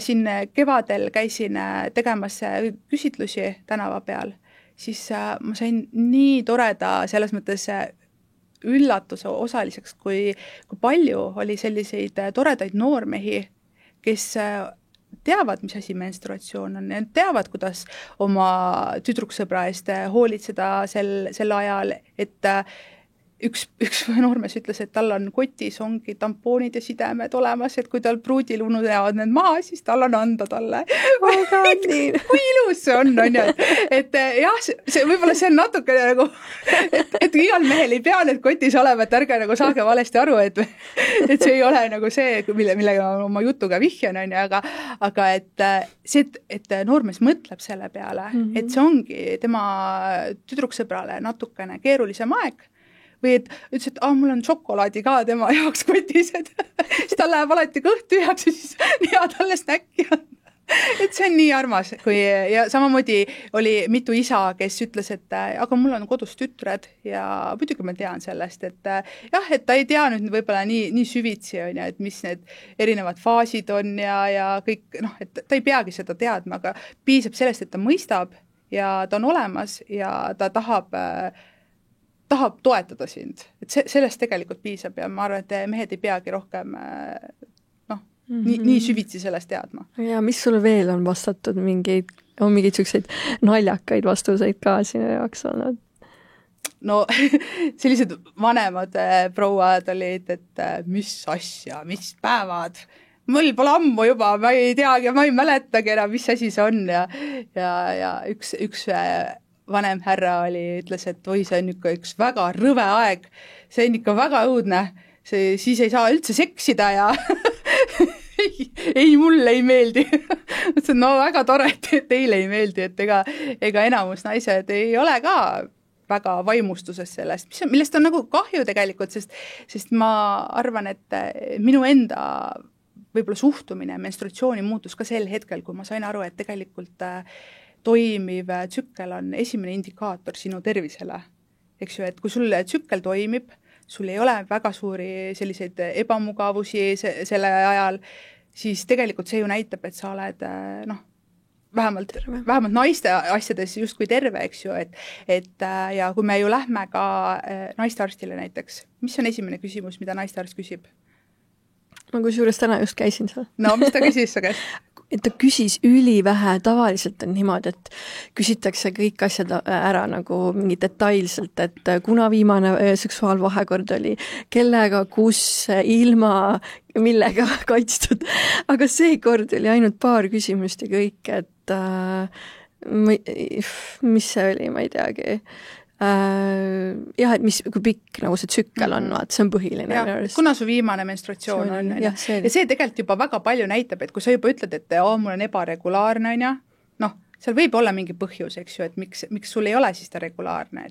siin kevadel käisin tegemas küsitlusi tänava peal, siis ma sain nii toreda selles mõttes üllatuse osaliseks, kui palju oli selliseid toredaid noormehi, kes teavad, mis asi menstruatsioon on ja teavad, kuidas oma tüdruksõbra eest hoolitseda sel ajal, et üks noormees ütles, et tal on kotis ongi tampoonid ja sidemed olemas, et kui tal pruudil ununevad need maha, siis tal on anda talle. Kui ilus see on ju, et jah, see võib-olla see on natuke nagu, et igal mehel ei pea need kotis olema, et ärge nagu saage valesti aru, et see ei ole nagu see, millega ma oma jutuga vihjan, aga et see, et noormees mõtleb selle peale, et see ongi tema tüdruksõbrale natukene keerulisem aeg, või et ütles, et mul on šokolaadi ka tema jaoks kotis, et siis tal läheb alati kõht tühjaks ja siis hea talle snäkki on. Et see on nii armas. Ja samamoodi oli mitu isa, kes ütles, et aga mul on kodus tütred ja muidugi ma tean sellest, et jah, et ta ei tea nüüd võib-olla nii süvitsi, et mis need erinevad faasid on ja kõik, et ta ei peagi seda teadma, aga piisab sellest, et ta mõistab ja ta on olemas ja ta tahab toetada sind. Et sellest tegelikult piisab ja ma arvan, et mehed ei peagi rohkem nii süvitsi sellest teadma. Ja mis sul veel on vastatud mingeid selliseid naljakaid vastuseid ka sinu jaoks olnud? No sellised vanemad prouad olid, et mis asja, mis päevad, mul pole ammu juba, ma ei teagi, ma ei mäletagi enam, mis asi see on ja üks vanem härra ütles, et oi, see on ikka üks väga rõve aeg, see on ikka väga õudne, siis ei saa üldse seksida ja ei, mulle ei meeldi. Mõtlesin, no väga tore, et teile ei meeldi, et ega enamus naised ei ole ka väga vaimustuses sellest, millest on nagu kahju tegelikult, sest ma arvan, et minu enda võib-olla suhtumine menstruatsiooni muutus ka sel hetkel, kui ma sain aru, et tegelikult toimiv tsükkel on esimene indikaator sinu tervisele. Eks ju, et kui sul tsükkel toimib, sul ei ole väga suuri selliseid ebamugavusi selle ajal, siis tegelikult see ju näitab, et sa oled vähemalt naiste asjades justkui terve, eks ju, et ja kui me ju lähme ka naistearstile näiteks, mis on esimene küsimus, mida naistearst küsib? Ma kusjuures täna just käisin seal. No, mis ta küsis su käest? Et ta küsis ülivähe, tavaliselt on niimoodi, et küsitakse kõik asjad ära nagu mingi detailselt, et kuna viimane seksuaalvahekord oli, kellega, kus, ilma, millega kaitstud, aga see kord oli ainult paar küsimust ja kõik, et mis see oli, ma ei teagi. Jah, et kui pikk nagu see tsükkel on, see on põhiline. Kuna su viimane menstruatsioon on. Ja see tegelikult juba väga palju näitab, et kui sa juba ütled, et mul on ebaregulaarne, seal võib olla mingi põhjus, eks ju, et miks sul ei ole siis ta regulaarne,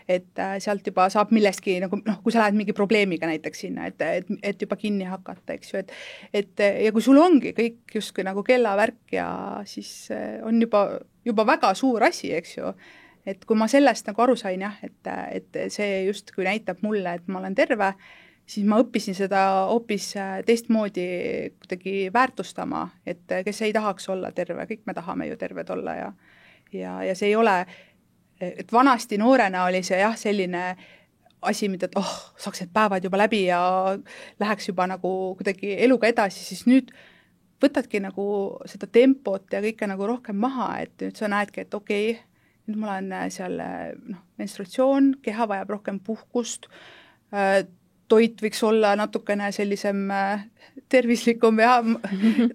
et sealt juba saab millestki, nagu, kui sa lähed mingi probleemiga näiteks sinna, et juba kinni hakata, eks ju, et ja kui sul ongi kõik justkui nagu kellavärk ja siis on juba väga suur asi, eks ju, et kui ma sellest nagu aru sain, jah, et see justkui näitab mulle, et ma olen terve, siis ma õppisin seda hoopis teistmoodi kuidagi väärtustama, et kes ei tahaks olla terve, kõik me tahame ju terved olla ja see ei ole, et vanasti noorena oli see jah, selline asi, mida saaks need päevad juba läbi ja läheks juba nagu kuidagi eluga edasi, siis nüüd võtadki nagu seda tempot ja kõike nagu rohkem maha, et nüüd sa näedki, et okei, nüüd mul on seal menstruatsioon, keha vajab rohkem puhkust, toit võiks olla natukene sellisem tervislikum ja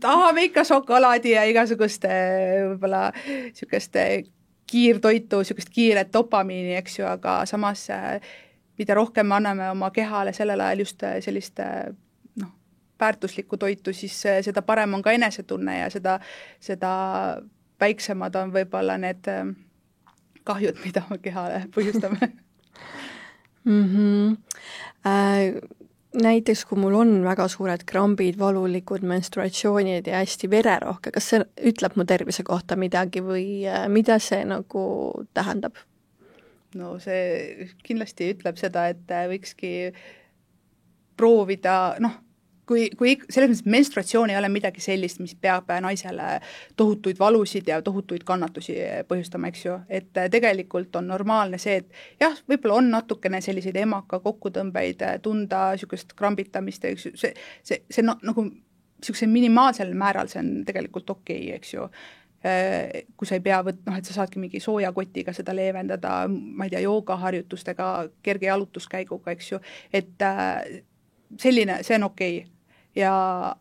tahame ikka šokolaadi ja igasuguste võib-olla niisuguste kiirtoitu, niisugust kiiret dopamiini, eks ju, aga samas mida rohkem me anname oma kehale sellel ajal just sellist väärtuslikku toitu, siis seda parem on ka enesetunne ja seda väiksemad on võib-olla need kahjud, mida me kehale põhjustame. Näiteks, kui mul on väga suured krambid, valulikud menstruatsioonid ja hästi vererohke, kas see ütleb mu tervise kohta midagi või mida see nagu tähendab? No see kindlasti ütleb seda, et võikski proovida, kui selles mõttes menstruatsioon ei ole midagi sellist, mis peab naisele tohutuid valusid ja tohutuid kannatusi põhjustama, eks ju, et tegelikult on normaalne see, et jah, võib-olla on natukene selliseid emaka kokkutõmbeid, tunda niisugust krambitamist, eks ju, see nagu niisuguse minimaalsel määral see on tegelikult okei, eks ju, kui sa ei pea et sa saadki mingi soojakotiga seda leevendada, ma ei tea, joogaharjutustega, kerge jalutuskäiguga, eks ju, et selline, see on okei. Ja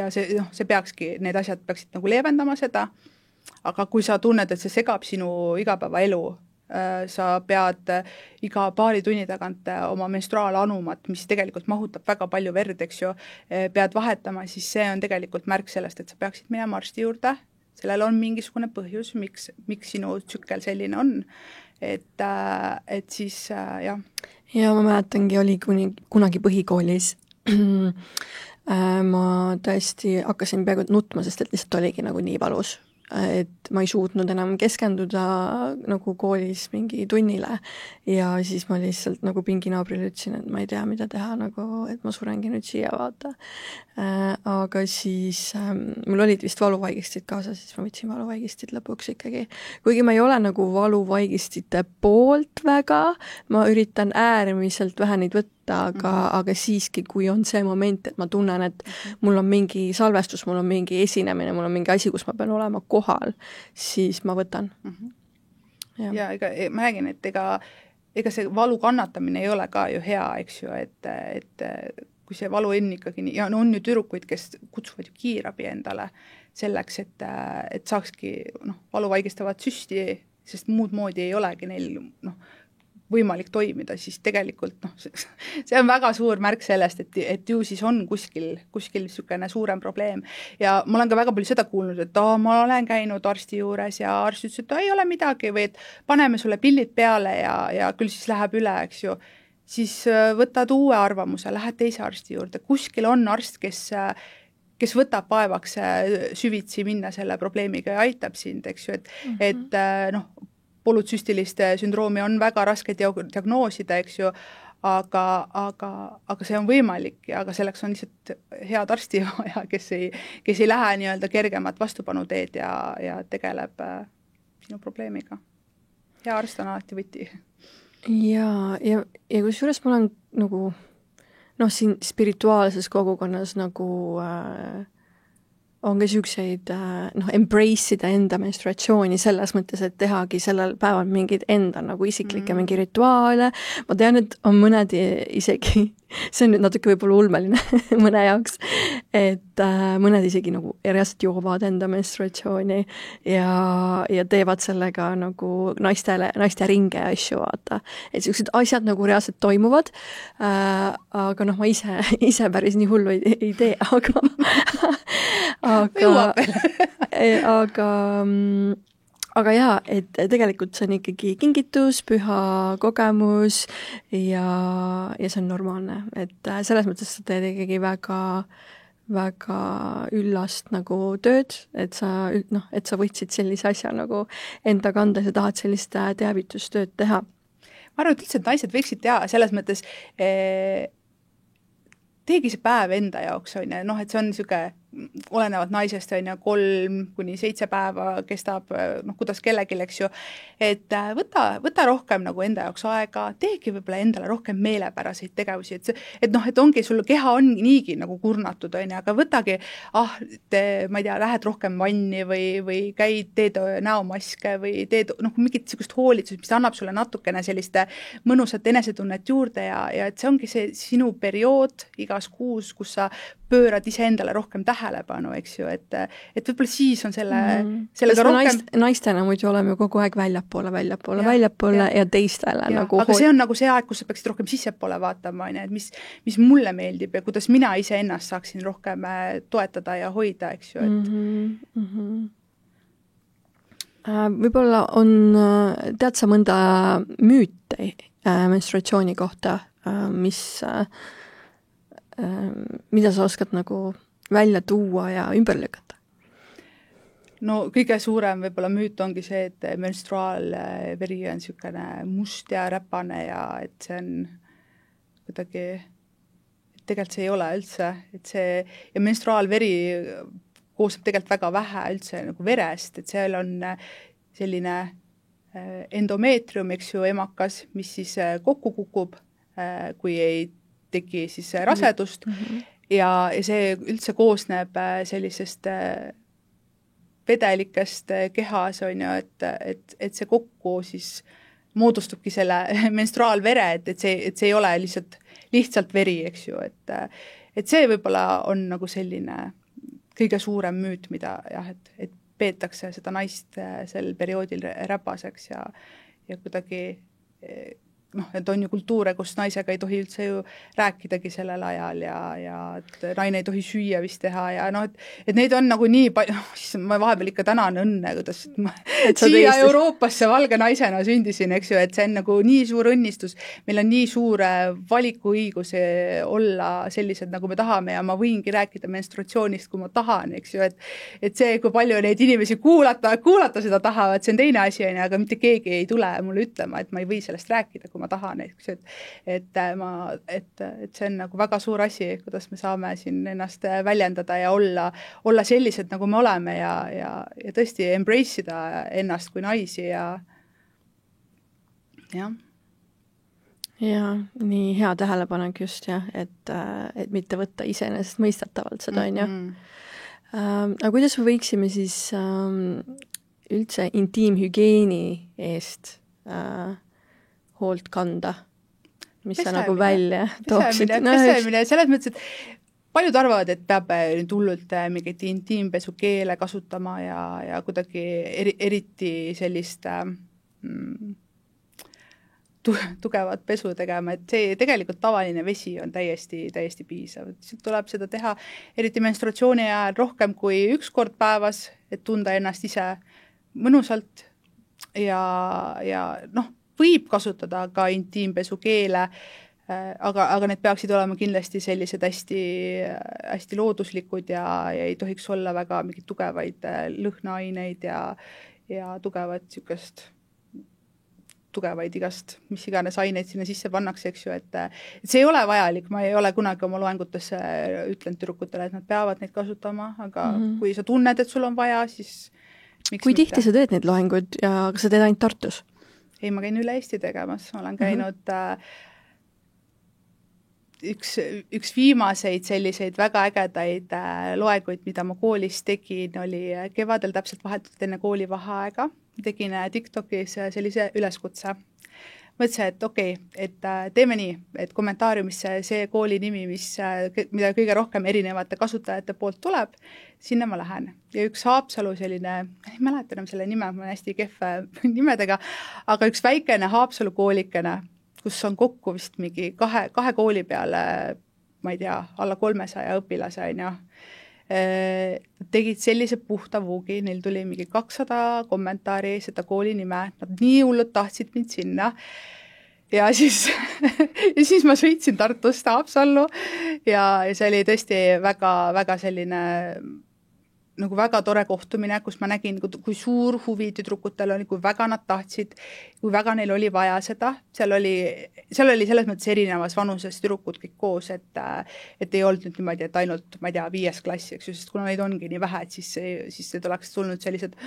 see peakski, need asjad peaksid nagu leevendama seda, aga kui sa tunned, et see segab sinu igapäevaelu, sa pead iga paari tunni tagant oma menstruaalanumat, mis tegelikult mahutab väga palju verd, eks ju, pead vahetama, siis see on tegelikult märk sellest, et sa peaksid minema arsti juurde, sellel on mingisugune põhjus, miks sinu tsükkel selline on, et siis jah. Ja ma mäletangi, oli kunagi põhikoolis ma tõesti hakkasin peaaegu nutma, sest et lihtsalt oligi nagu nii valus, et ma ei suutnud enam keskenduda nagu koolis mingi tunnile ja siis ma lihtsalt nagu pinginaabrile ütlesin, et ma ei tea, mida teha, nagu, et ma surengi nüüd siia, vaata. Aga siis mul olid vist valuvaigistid kaasa, siis ma võtsin valuvaigistid lõpuks ikkagi. Kuigi ma ei ole nagu valuvaigistite poolt väga, ma üritan äärmiselt vähe neid võtta, aga siiski, kui on see moment, et ma tunnen, et mul on mingi salvestus, mul on mingi esinemine, mul on mingi asi, kus ma pean olema kohal, siis ma võtan. Ja ma räägin, et ega see valu kannatamine ei ole ka ju hea, eks ju, et kui see valu on ikkagi nii, ja on ju tüdrukuid, kes kutsuvad ju kiirabi endale selleks, et saakski valuvaigistavad süsti, sest muud moodi ei olegi neil võimalik toimida, siis tegelikult see on väga suur märk sellest, et ju siis on kuskil niisugune suurem probleem. Ja ma olen ka väga palju seda kuulnud, et ma olen käinud arsti juures ja arst ütles, et ei ole midagi või et paneme sulle pillid peale ja küll siis läheb üle, eks ju. Siis võtad uue arvamuse, lähed teise arsti juurde. Kuskil on arst, kes võtab vaevaks süvitsi minna selle probleemiga ja aitab sind, eks ju, et polütsüstiliste sündroomi on väga raske diagnoosida, eks ju, aga see on võimalik ja aga selleks on lihtsalt head arsti ja kes ei lähe nii-öelda kergemat vastupanuteed ja tegeleb sinu probleemiga. Hea arst on alati võti. Ja kusjuures ma olen nagu siin spirituaalses kogukonnas nagu on ka siukseid, embrace ida enda menstruatsiooni selles mõttes, et tehagi sellel päeval mingid enda nagu isiklikke mingi rituaale. Ma tean, et on mõned isegi, see on nüüd natuke võib-olla ulmeline mõne jaoks, et mõned isegi nagu reaalselt joovad enda menstruatsiooni ja teevad sellega nagu naiste ringe asju, vaata. Et siuksed asjad nagu reaalselt toimuvad, aga ma ise päris nii hullu ei tee, aga jaa, et tegelikult see on ikkagi kingitus, püha kogemus ja see on normaalne, et selles mõttes sa teed ikkagi väga, väga üllast nagu tööd, et sa võtsid sellise asja nagu enda kanda ja tahad sellist teavitustööd teha. Ma arvan, et üldse, et naised võiksid teha selles mõttes teegi see päev enda jaoks, on, et see on niisugune olenevad naisest, 3-7 päeva kestab, kuidas kellelgi, eks ju, et võta rohkem nagu enda jaoks aega, teegi võib-olla endale rohkem meelepäraseid tegevusi, et ongi, sul keha on niigi nagu kurnatud, aga võtagi, ma ei tea, lähed rohkem vanni või käid, teed näomaske või teed mingit sellist hoolitsust, mis annab sulle natukene sellist mõnusat enesetunnet juurde ja et see ongi see sinu periood igas kuus, kus sa pöörad iseendale rohkem tähelepanu, eks ju, et võib-olla siis on sellega rohkem... Naistena muidu oleme ju kogu aeg väljapoole ja teistele ja. Nagu... Aga see on nagu see aeg, kus sa peaksid rohkem sissepoole vaatama, et mis mulle meeldib ja kuidas mina iseennast saaksin rohkem toetada ja hoida, eks ju, et... Võib-olla on, tead sa mõnda müüte menstruatsiooni kohta, mida sa oskad nagu välja tuua ja ümber lükata? No kõige suurem võib-olla müüt ongi see, et menstruaalveri on niisugune must ja räpane ja et see on kuidagi, tegelikult see ei ole üldse, et see, ja menstruaalveri koosneb tegelikult väga vähe üldse nagu verest, et seal on selline endomeetrium, eks ju, emakas, mis siis kokku kukub, kui ei tegi siis rasedust ja see üldse koosneb sellisest vedelikest kehas, on ju, et see kokku siis moodustubki selle menstruaalvere, et see ei ole lihtsalt veri, eks ju, et see võib-olla on nagu selline kõige suurem müüt, mida jah, et peetakse seda naist sel perioodil räpaseks ja kuidagi et on ju kultuure, kus naisega ei tohi üldse ju rääkidagi sellel ajal ja et naine ei tohi süüa vist teha ja et neid on nagu nii palju, ma vahepeal ikka tänan õnne, kuidas ma siia Euroopasse valge naisena sündisin, eks ju, et see on nagu nii suur õnnistus, meil on nii suur valikuõigus olla sellised, nagu me tahame ja ma võingi rääkida menstruatsioonist, kui ma tahan, eks ju, et see, kui palju neid inimesi kuulata seda tahavad, see on teine asi, aga mitte keegi ei tule mulle ütlema, et ma ei või sellest rääkida, kui ma tahan, eks, et see on nagu väga suur asi, kuidas me saame siin ennast väljendada ja olla sellised, nagu me oleme ja tõesti embrace ida ennast kui naisi ja nii hea tähelepanek just jah, et mitte võtta iseenesestmõistetavalt seda, on ju. Aga kuidas me võiksime siis üldse intiimhügieeni eest hoolt kanda, mis sa nagu välja tooksid? Pesemine, selles mõttes, et paljud arvavad, et peab nüüd hullult mingit intiimpesukeele kasutama ja kuidagi eriti sellist tugevat pesu tegema, et see tegelikult tavaline vesi on täiesti piisav. Tuleb seda teha eriti menstruatsiooni ajal rohkem kui 1 kord päevas, et tunda ennast ise mõnusalt ja võib kasutada ka intiimpesukeele, aga need peaksid olema kindlasti sellised hästi looduslikud ja ei tohiks olla väga mingid tugevaid lõhnaaineid ja tugevaid igast, mis iganes aineid sinna sisse pannakse, eks ju, et see ei ole vajalik, ma ei ole kunagi oma loengutesse ütlenud tüdrukutele, et nad peavad neid kasutama, aga kui sa tunned, et sul on vaja, siis miks kui tihti sa teed neid loenguid ja kas sa teed ainult Tartus? Ei, ma käin üle Eesti tegemas, olen käinud üks viimaseid selliseid väga ägedaid loenguid, mida ma koolis tegin, oli kevadel täpselt vahetult enne koolivaheaega, tegin TikTokis sellise üleskutse. Mõtlesin, et okei, et teeme nii, et kommentaariumisse see kooli nimi, mida kõige rohkem erinevate kasutajate poolt tuleb, sinna ma lähen. Ja üks Haapsalu selline, ei mäleta enam selle nime, ma olen hästi kehv nimedega, aga üks väikene Haapsalu koolikene, kus on kokku vist mingi kahe kooli peale, ma ei tea, alla 300 õpilase, on ju. Tegid sellise puhta vuugi, neil tuli mingi 200 kommentaari seda kooli nime, nad nii hullud tahtsid mind sinna ja siis ma sõitsin Tartust Haapsallu ja see oli tõesti väga, väga selline nagu väga tore kohtumine, kus ma nägin, kui suur huvi tüdrukutel oli, kui väga nad tahtsid, kui väga neil oli vaja seda, seal oli selles mõttes erinevas vanuses tüdrukud kõik koos, et ei olnud nüüd niimoodi, et ainult, ma ei tea, 5. klass, eks ju, sest kuna neid ongi nii vähe, et siis oleks tulnud sellised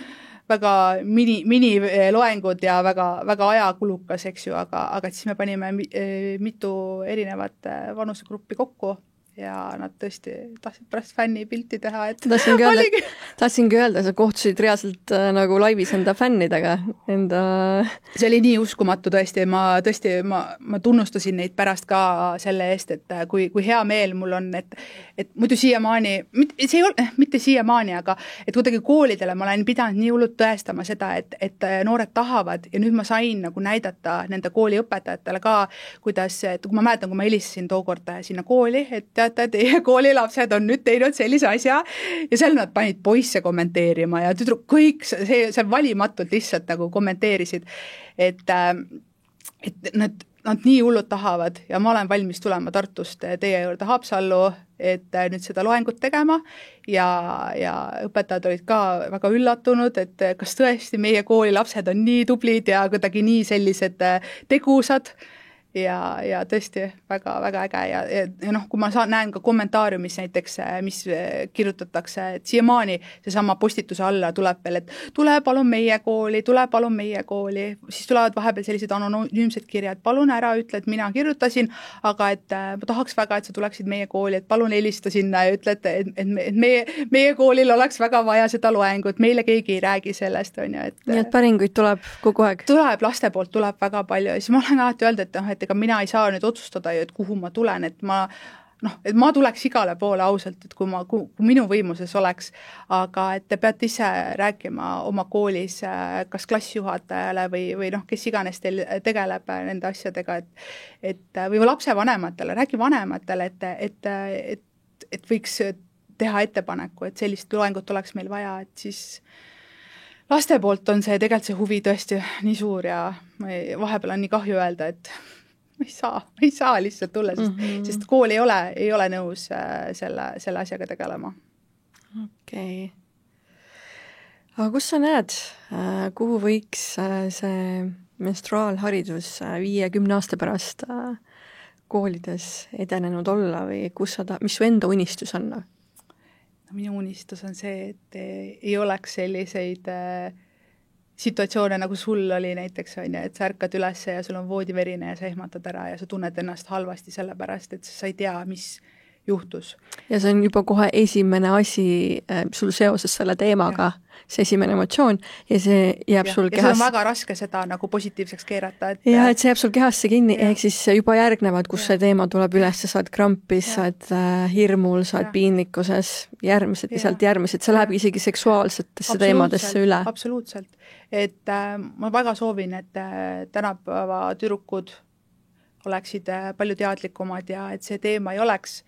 väga mini loengud ja väga, väga ajakulukas, eks ju, aga siis me panime mitu erinevat vanusegruppi kokku ja nad tõesti tahtsid pärast fännipilti teha, et tahtsingi öelda, sa kohtusid reaalselt nagu laivis enda fännidega, see oli nii uskumatu tõesti, ma tunnustasin neid pärast ka selle eest, et kui hea meel mul on, et muidu siiamaani, see ei ole, mitte siiamaani, aga et kuidagi koolidele ma olen pidanud nii hullult tõestama seda, et noored tahavad ja nüüd ma sain nagu näidata nende kooliõpetajatele ka, kuidas, et kui ma mäletan, kui ma helistasin tookord sinna kooli, et teate, teie koolilapsed on nüüd teinud sellise asja ja seal nad panid poisse kommenteerima ja tüdruk kõik see valimatult lihtsalt nagu kommenteerisid, et nad nii hullud tahavad ja ma olen valmis tulema Tartust teie juurde Haapsallu, et nüüd seda loengut tegema ja õpetajad olid ka väga üllatunud, et kas tõesti meie kooli lapsed on nii tublid ja kuidagi nii sellised tegusad ja tõesti väga, väga äge ja noh, kui ma näen ka kommentaariumis näiteks, mis kirjutatakse, et siiamaani seesama postituse alla tuleb veel, et tule palun meie kooli, siis tulevad vahepeal sellised anonüümsed kirjad, palun ära ütle, et mina kirjutasin, aga et ma tahaks väga, et sa tuleksid meie kooli, et palun helista sinna ja ütle, et meie koolil oleks väga vaja seda loengut, meile keegi ei räägi sellest, on ju. Nii et päringuid tuleb kogu aeg? Tuleb, laste poolt tuleb väga palju ja siis ma olen alati öelda, et ega mina ei saa nüüd otsustada ju, et kuhu ma tulen, et ma tuleks igale poole ausalt, et kui minu võimuses oleks, aga et te peate ise rääkima oma koolis kas klassijuhatajale või kes iganes teil tegeleb nende asjadega, või lapsevanematele, räägi vanematele, et võiks teha ettepaneku, et sellist loengut oleks meil vaja, et siis laste poolt on see tegelikult see huvi tõesti nii suur ja vahepeal on nii kahju öelda, et ma ei saa lihtsalt tulla, sest kool ei ole nõus selle asjaga tegelema. Okei. Aga kus sa näed, kuhu võiks see menstruaalharidus 5-10 aasta pärast koolides edenenud olla või mis su enda unistus on? Minu unistus on see, et ei oleks selliseid situatsioone, nagu sul oli näiteks, et sa ärkad üles ja sul on voodiverine ja sa ehmatad ära ja sa tunned ennast halvasti sellepärast, et sa ei tea, mis juhtus. Ja see on juba kohe esimene asi sul seoses selle teemaga, see esimene emotsioon ja see jääb sul kehas... Ja see on väga raske seda nagu positiivseks keerata. Et see jääb sul kehasse kinni, ehk siis juba järgnevad, kus see teema tuleb üles, sa saad krampis, sa oled hirmul, sa oled piinlikkuses, järgmised, see läheb isegi seksuaalsetesse teemadesse üle. Absoluutselt. Et ma väga soovin, et tänapäeva tüdrukud oleksid palju teadlikumad ja et see teema ei oleks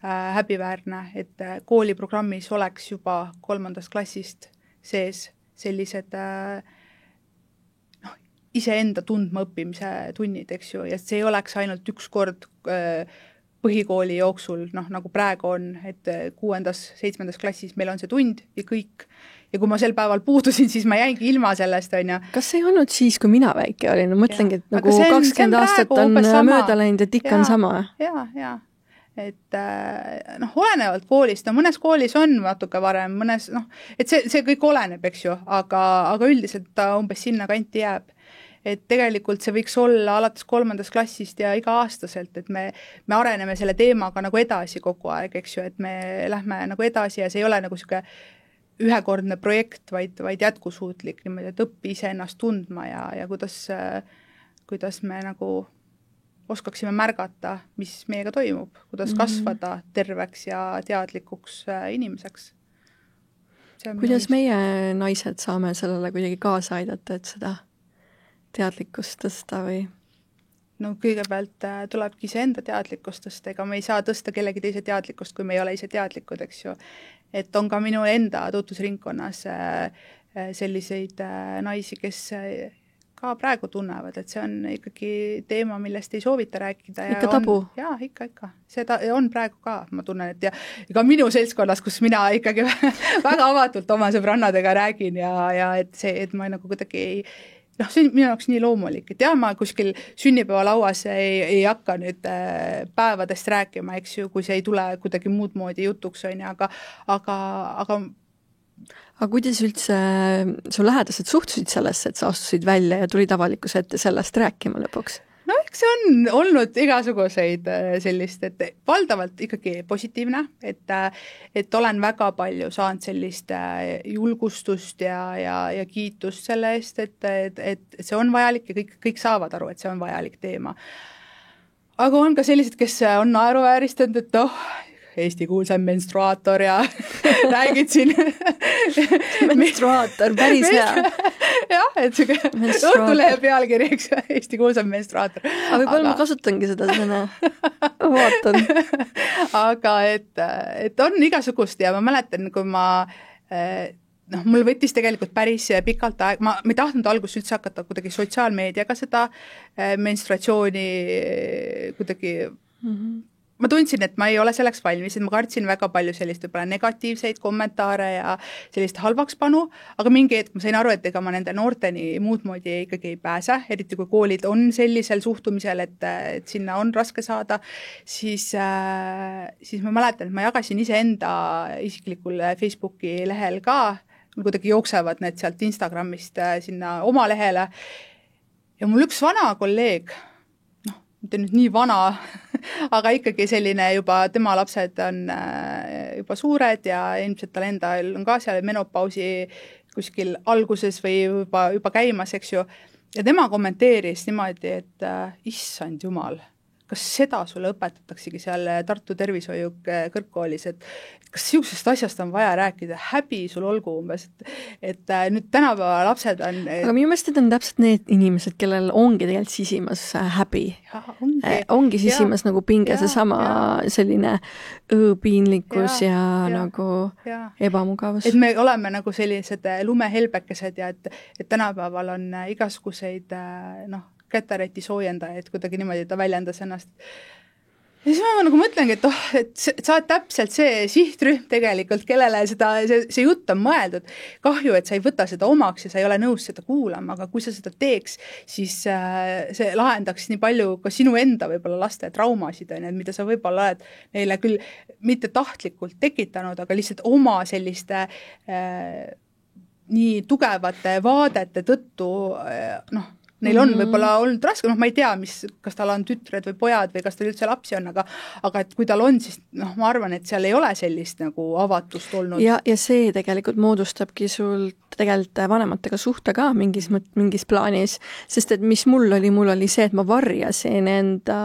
häbiväärne, et kooliprogrammis oleks juba 3. klassist sees sellised iseenda tundma õppimise tunnid, eks ju, ja see ei oleks ainult üks kord põhikooli jooksul, nagu praegu on, et 6.-7. klassis meil on see tund ja kõik. Ja kui ma sel päeval puudusin, siis ma jäingi ilma sellest, on ju. Kas see ei olnud siis, kui mina väike olin? Mõtlengi, et nagu 20 aastat on mööda läinud, et ikka on sama. Ja. Et olenevalt koolist, mõnes koolis on natuke varem, mõnes, et see kõik oleneb, eks ju, aga üldiselt ta umbes sinna kanti jääb. Et tegelikult see võiks olla alates 3. klassist ja iga-aastaselt, et me areneme selle teemaga nagu edasi kogu aeg, eks ju, et me lähme nagu edasi ja see ei ole nagu selline ühekordne projekt, vaid jätkusuutlik niimoodi, et õppi ise ennast tundma ja kuidas me nagu oskaksime märgata, mis meiega toimub, kuidas kasvada terveks ja teadlikuks inimeseks. Kuidas meie naised saame sellele kuidagi kaasa aidata, et seda teadlikkust tõsta või? No kõigepealt tulebki ise enda teadlikkust tõsta, ega me ei saa tõsta kellegi teise teadlikkust, kui me ei ole ise teadlikud, eks ju. Et on ka minu enda tutvusringkonnas selliseid naisi, kes ka praegu tunnevad, et see on ikkagi teema, millest ei soovita rääkida. Ikka tabu? Jaa, ikka. Seda on praegu ka, ma tunnen, et ja ka minu seltskonnas, kus mina ikkagi väga avatult oma sõbrannadega räägin ja et see, et ma nagu kuidagi ei see on minu jaoks nii loomulik, et ma kuskil sünnipäevalauas ei hakka nüüd päevadest rääkima, eks ju, kui see ei tule kuidagi muud moodi jutuks, aga kuidas üldse su lähedased suhtusid sellesse, et sa astusid välja ja tulid avalikkuse ette sellest rääkima lõpuks? No eks see on olnud igasuguseid sellist, et valdavalt ikkagi positiivne, et olen väga palju saanud sellist julgustust ja kiitust selle eest, et see on vajalik ja kõik saavad aru, et see on vajalik teema. Aga on ka sellised, kes on naeruvääristanud, et Eesti kuulsam menstruaator ja räägid siin menstruaator, päris hea. Jah, et õhtulehe pealkiri, eks Eesti kuulsam menstruaator. Aga võib-olla ma kasutangi seda sõna. Vaatan. Aga et on igasugust ja ma mäletan, kui mul võttis tegelikult päris pikalt aeg, ma ei tahtnud alguses üldse hakata kuidagi sotsiaalmeediaga seda menstruatsiooni kuidagi ma tundsin, et ma ei ole selleks valmis, et ma kartsin väga palju sellist võib-olla negatiivseid kommentaare ja sellist halvakspanu, aga mingi hetk ma sain aru, et ega ma nende noorteni muud moodi ikkagi ei pääse, eriti kui koolid on sellisel suhtumisel, et sinna on raske saada, siis ma mäletan, et ma jagasin iseenda isiklikul Facebooki lehel ka, kuidagi jooksevad need sealt Instagramist sinna oma lehele ja mul üks vana kolleeg, mitte nüüd nii vana, aga ikkagi selline juba, tema lapsed on juba suured ja ilmselt tal endal on ka seal menopausi kuskil alguses või juba käimas, eks ju. Ja tema kommenteeris niimoodi, et issand jumal, kas seda sulle õpetataksegi seal Tartu tervishoiu kõrgkoolis, et kas siuksest asjast on vaja rääkida, häbi sul olgu umbes, et nüüd tänapäeva lapsed on aga minu meelest need on täpselt need inimesed, kellel ongi tegelikult sisimas häbi. Ongi sisimas nagu pinge seesama selline piinlikkus ja nagu ebamugavus. Et me oleme nagu sellised lumehelbekesed ja et tänapäeval on igasuguseid kätareti soojendajaid, kuidagi niimoodi ta väljendas ennast. Ja siis ma nagu mõtlengi, et sa oled täpselt see sihtrühm tegelikult, kellele see jutt on mõeldud. Kahju, et sa ei võta seda omaks ja sa ei ole nõus seda kuulama, aga kui sa seda teeks, siis see lahendaks nii palju ka sinu enda võib-olla laste traumasid, mida sa võib-olla oled neile küll mitte tahtlikult tekitanud, aga lihtsalt oma selliste nii tugevate vaadete tõttu neil on võib-olla olnud raske, ma ei tea, kas tal on tütred või pojad või kas tal üldse lapsi on, aga et kui tal on, siis ma arvan, et seal ei ole sellist nagu avatust olnud. Ja see tegelikult moodustabki sul tegelikult vanematega suhte ka mingis plaanis, sest et mis mul oli see, et ma varjasin enda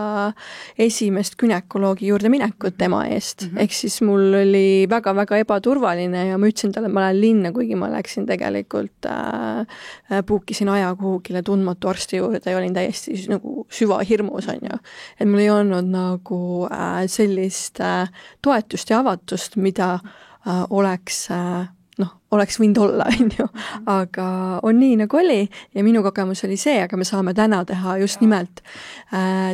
esimest günekoloogi juurde minekut tema eest, ehk siis mul oli väga-väga ebaturvaline ja ma ütlesin talle, et ma lähen linna, kuigi ma läksin tegelikult puukisin aja kuhugile tundmatu arsti juurde ja olin täiesti nagu süvahirmus, on ju. Et mul ei olnud nagu sellist toetust ja avatust, mida oleks võinud olla, on ju. Aga on nii, nagu oli ja minu kogemus oli see, aga me saame täna teha just nimelt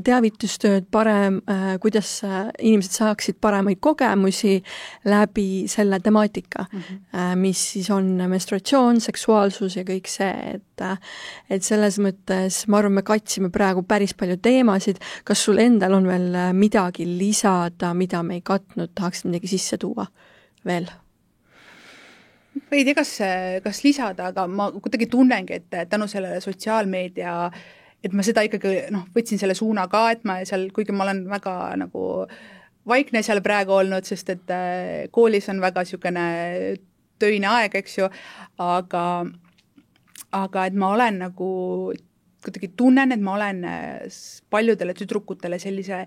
teavitustööd parem, kuidas inimesed saaksid paremaid kogemusi läbi selle temaatika, mis siis on menstruatsioon, seksuaalsus ja kõik see, et selles mõttes ma arvan, me katsime praegu päris palju teemasid. Kas sul endal on veel midagi lisada, mida me ei katnud, tahaksid midagi sisse tuua veel? Ei tea, kas lisada, aga ma kuidagi tunnengi, et tänu sellele sotsiaalmeedia, et ma seda ikkagi võtsin selle suuna ka, et ma seal, kuigi ma olen väga nagu vaikne seal praegu olnud, sest et koolis on väga niisugune töine aeg, eks ju, aga et ma olen nagu kuidagi tunnen, et ma olen paljudele tüdrukutele sellise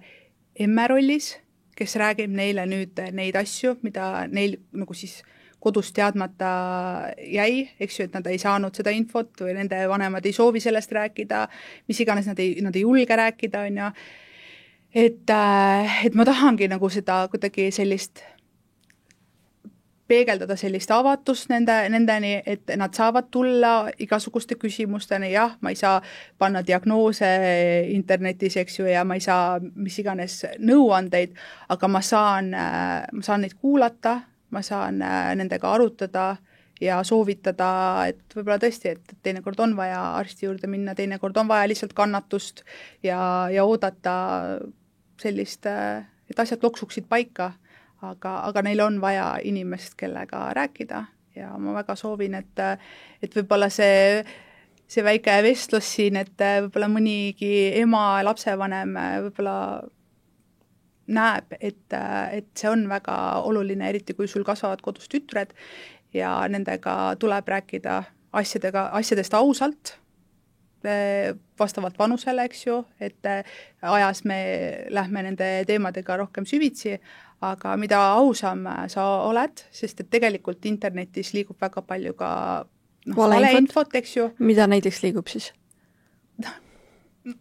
emme rollis, kes räägib neile nüüd neid asju, mida neil nagu siis kodus teadmata jäi, eks ju, et nad ei saanud seda infot või nende vanemad ei soovi sellest rääkida, mis iganes nad ei julge rääkida, on ju. Et ma tahangi nagu seda kuidagi sellist peegeldada sellist avatust nendeni, et nad saavad tulla igasuguste küsimusteni, jah, ma ei saa panna diagnoose internetis, eks ju, ja ma ei saa mis iganes nõuandeid, aga ma saan neid kuulata, ma saan nendega arutada ja soovitada, et võib-olla tõesti, et teinekord on vaja arsti juurde minna, teinekord on vaja lihtsalt kannatust ja oodata sellist, et asjad loksuksid paika, aga neil on vaja inimest, kellega rääkida ja ma väga soovin, et võib-olla see väike vestlus siin, et võib-olla mõnigi ema, lapsevanem võib-olla näeb, et see on väga oluline, eriti kui sul kasvavad kodus tütred ja nendega tuleb rääkida asjadest ausalt, vastavalt vanusele, eks ju, et ajas me lähme nende teemadega rohkem süvitsi, aga mida ausam sa oled, sest et tegelikult internetis liigub väga palju ka valeinfot, eks ju. Mida näiteks liigub siis?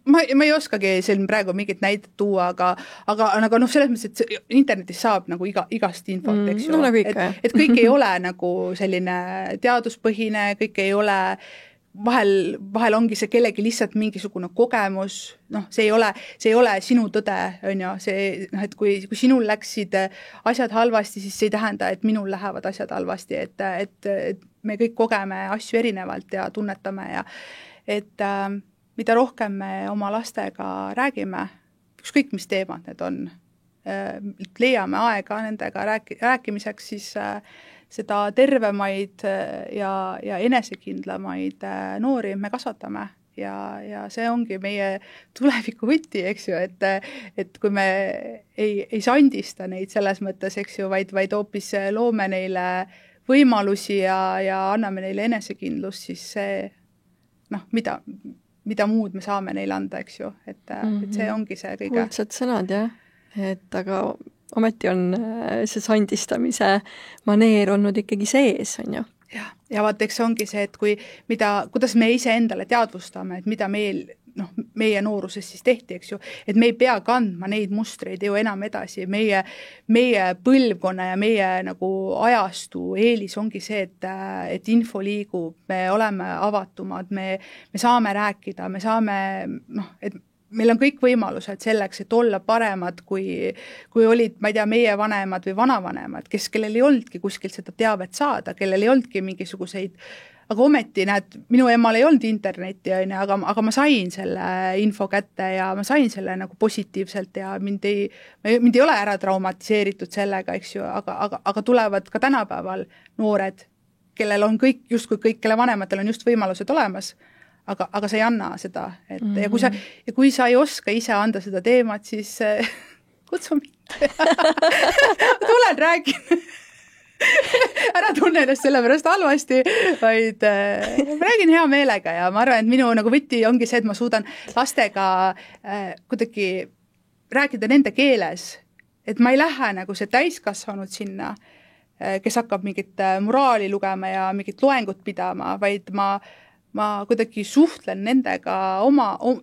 Ma ei oskagi siin praegu mingit näidet tuua, aga selles mõttes, et internetis saab nagu igast infot, eks ju. No, nagu ikka, et kõik ei ole nagu selline teaduspõhine, kõik ei ole vahel ongi see kellegi lihtsalt mingisugune kogemus, see ei ole sinu tõde, on ju, et kui sinul läksid asjad halvasti, siis see ei tähenda, et minul lähevad asjad halvasti, et me kõik kogeme asju erinevalt ja tunnetame ja et mida rohkem me oma lastega räägime, ükskõik mis teemad need on, leiame aega nendega rääkimiseks, siis seda tervemaid ja enesekindlamaid noori me kasvatame ja see ongi meie tuleviku võti, eks ju, et kui me ei sandista neid selles mõttes, eks ju, vaid hoopis loome neile võimalusi ja anname neile enesekindlust, siis see, mida muud me saame neile anda, eks ju, et see ongi see kõige. Kuldsed sõnad, jah, et aga ometi on see sandistamise maneer olnud ikkagi sees, on ju. Ja vaat, eks ongi see, et kuidas me ise endale teadvustame, et mida meie nooruses siis tehti, eks ju, et me ei pea kandma neid mustreid ju enam edasi, meie põlvkonna ja meie nagu ajastu eelis ongi see, et info liigub, me oleme avatumad, me saame rääkida, me saame, et meil on kõik võimalused selleks, et olla paremad, kui olid, ma ei tea, meie vanemad või vanavanemad, kellel ei olnudki kuskilt seda teavet saada, kellel ei olnudki mingisuguseid, aga ometi, näed, minu emal ei olnud internetti, aga ma sain selle info kätte ja ma sain selle nagu positiivselt ja mind ei ole ära traumatiseeritud sellega, eks ju, aga tulevad ka tänapäeval noored, kellel on justkui kõik, kelle vanematel on just võimalused olemas, aga sa ei anna seda, et ja kui sa ei oska ise anda seda teemat, siis kutsu mind. Tulen räägin. Ära tunne ennast selle pärast halvasti, vaid räägin hea meelega ja ma arvan, et minu nagu võti ongi see, et ma suudan lastega kuidagi rääkida nende keeles, et ma ei lähe nagu see täiskasvanud sinna, kes hakkab mingit moraali lugema ja mingit loengut pidama, vaid ma kuidagi suhtlen nendega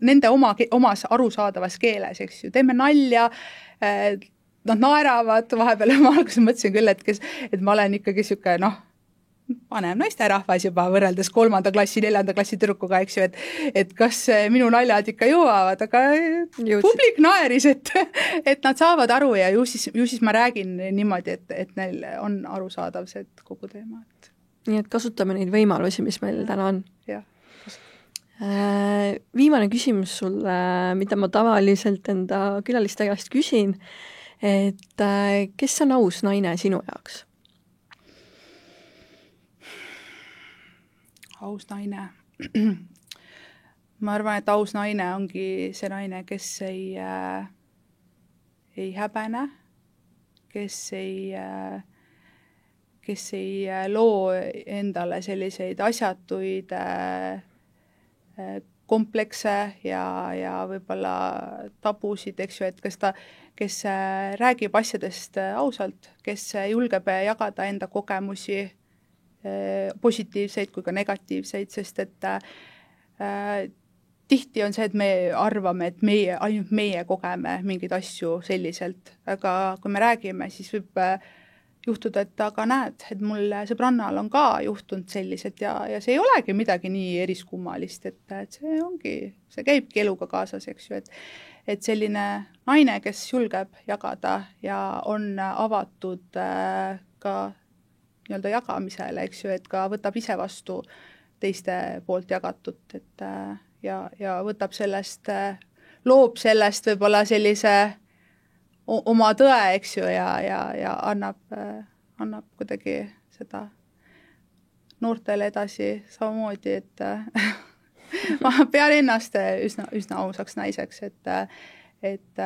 nende omas arusaadavas keeles, eks ju, teeme nalja, nad naeravad vahepeal ja ma alguses mõtlesin küll, et ma olen ikkagi siuke, vanem naisterahvas juba võrreldes 3. klassi, 4. klassi tüdrukuga, eks ju, et kas minu naljad ikka jõuavad, aga publik naeris, et nad saavad aru ja ju siis ma räägin niimoodi, et neil on arusaadav see kogu teema. Nii et kasutame neid võimalusi, mis meil täna on. Jah. Viimane küsimus sulle, mida ma tavaliselt enda külaliste käest küsin, et kes on aus naine sinu jaoks? Aus naine. Ma arvan, et aus naine ongi see naine, kes ei häbene, kes ei loo endale selliseid asjatuid komplekse ja võib-olla tabusid, eks ju, et kes räägib asjadest ausalt, kes julgeb jagada enda kogemusi, positiivseid kui ka negatiivseid, sest et tihti on see, et me arvame, et ainult meie kogeme mingeid asju selliselt, aga kui me räägime, siis võib juhtuda, et aga näed, et mul sõbrannal on ka juhtunud sellised ja see ei olegi midagi nii eriskummalist, et see käibki eluga kaasas, eks ju, et selline naine, kes julgeb jagada ja on avatud ka nii-öelda jagamisele, eks ju, et ka võtab ise vastu teiste poolt jagatud, et ja võtab sellest, loob sellest võib-olla sellise oma tõe, eks ju, ja annab kuidagi seda noortele edasi samamoodi, et ma pean ennast üsna ausaks naiseks, et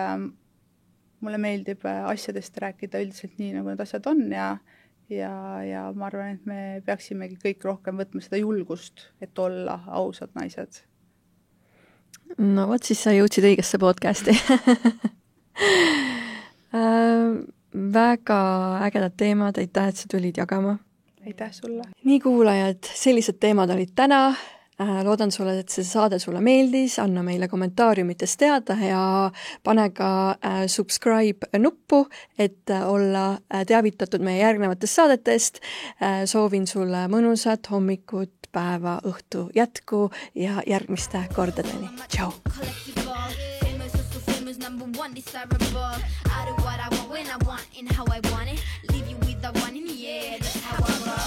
mulle meeldib asjadest rääkida üldiselt nii, nagu need asjad on ja ma arvan, et me peaksimegi kõik rohkem võtma seda julgust, et olla ausad naised. No vot, siis sa jõudsid õigesse podcasti. Väga ägedad teemad, aitäh, et sa tulid jagama. Aitäh sulle. Nii kuulajad, sellised teemad olid täna. Loodan sulle, et see saade sulle meeldis, anna meile kommentaariumites teada ja pane ka subscribe nuppu, et olla teavitatud meie järgnevatest saadetest. Soovin sulle mõnusat hommikut, päeva, õhtu jätku ja järgmiste kordadeni. Tšau! I do what I want when I want and how I want it. Leave you with the one in the air. That's how I roll.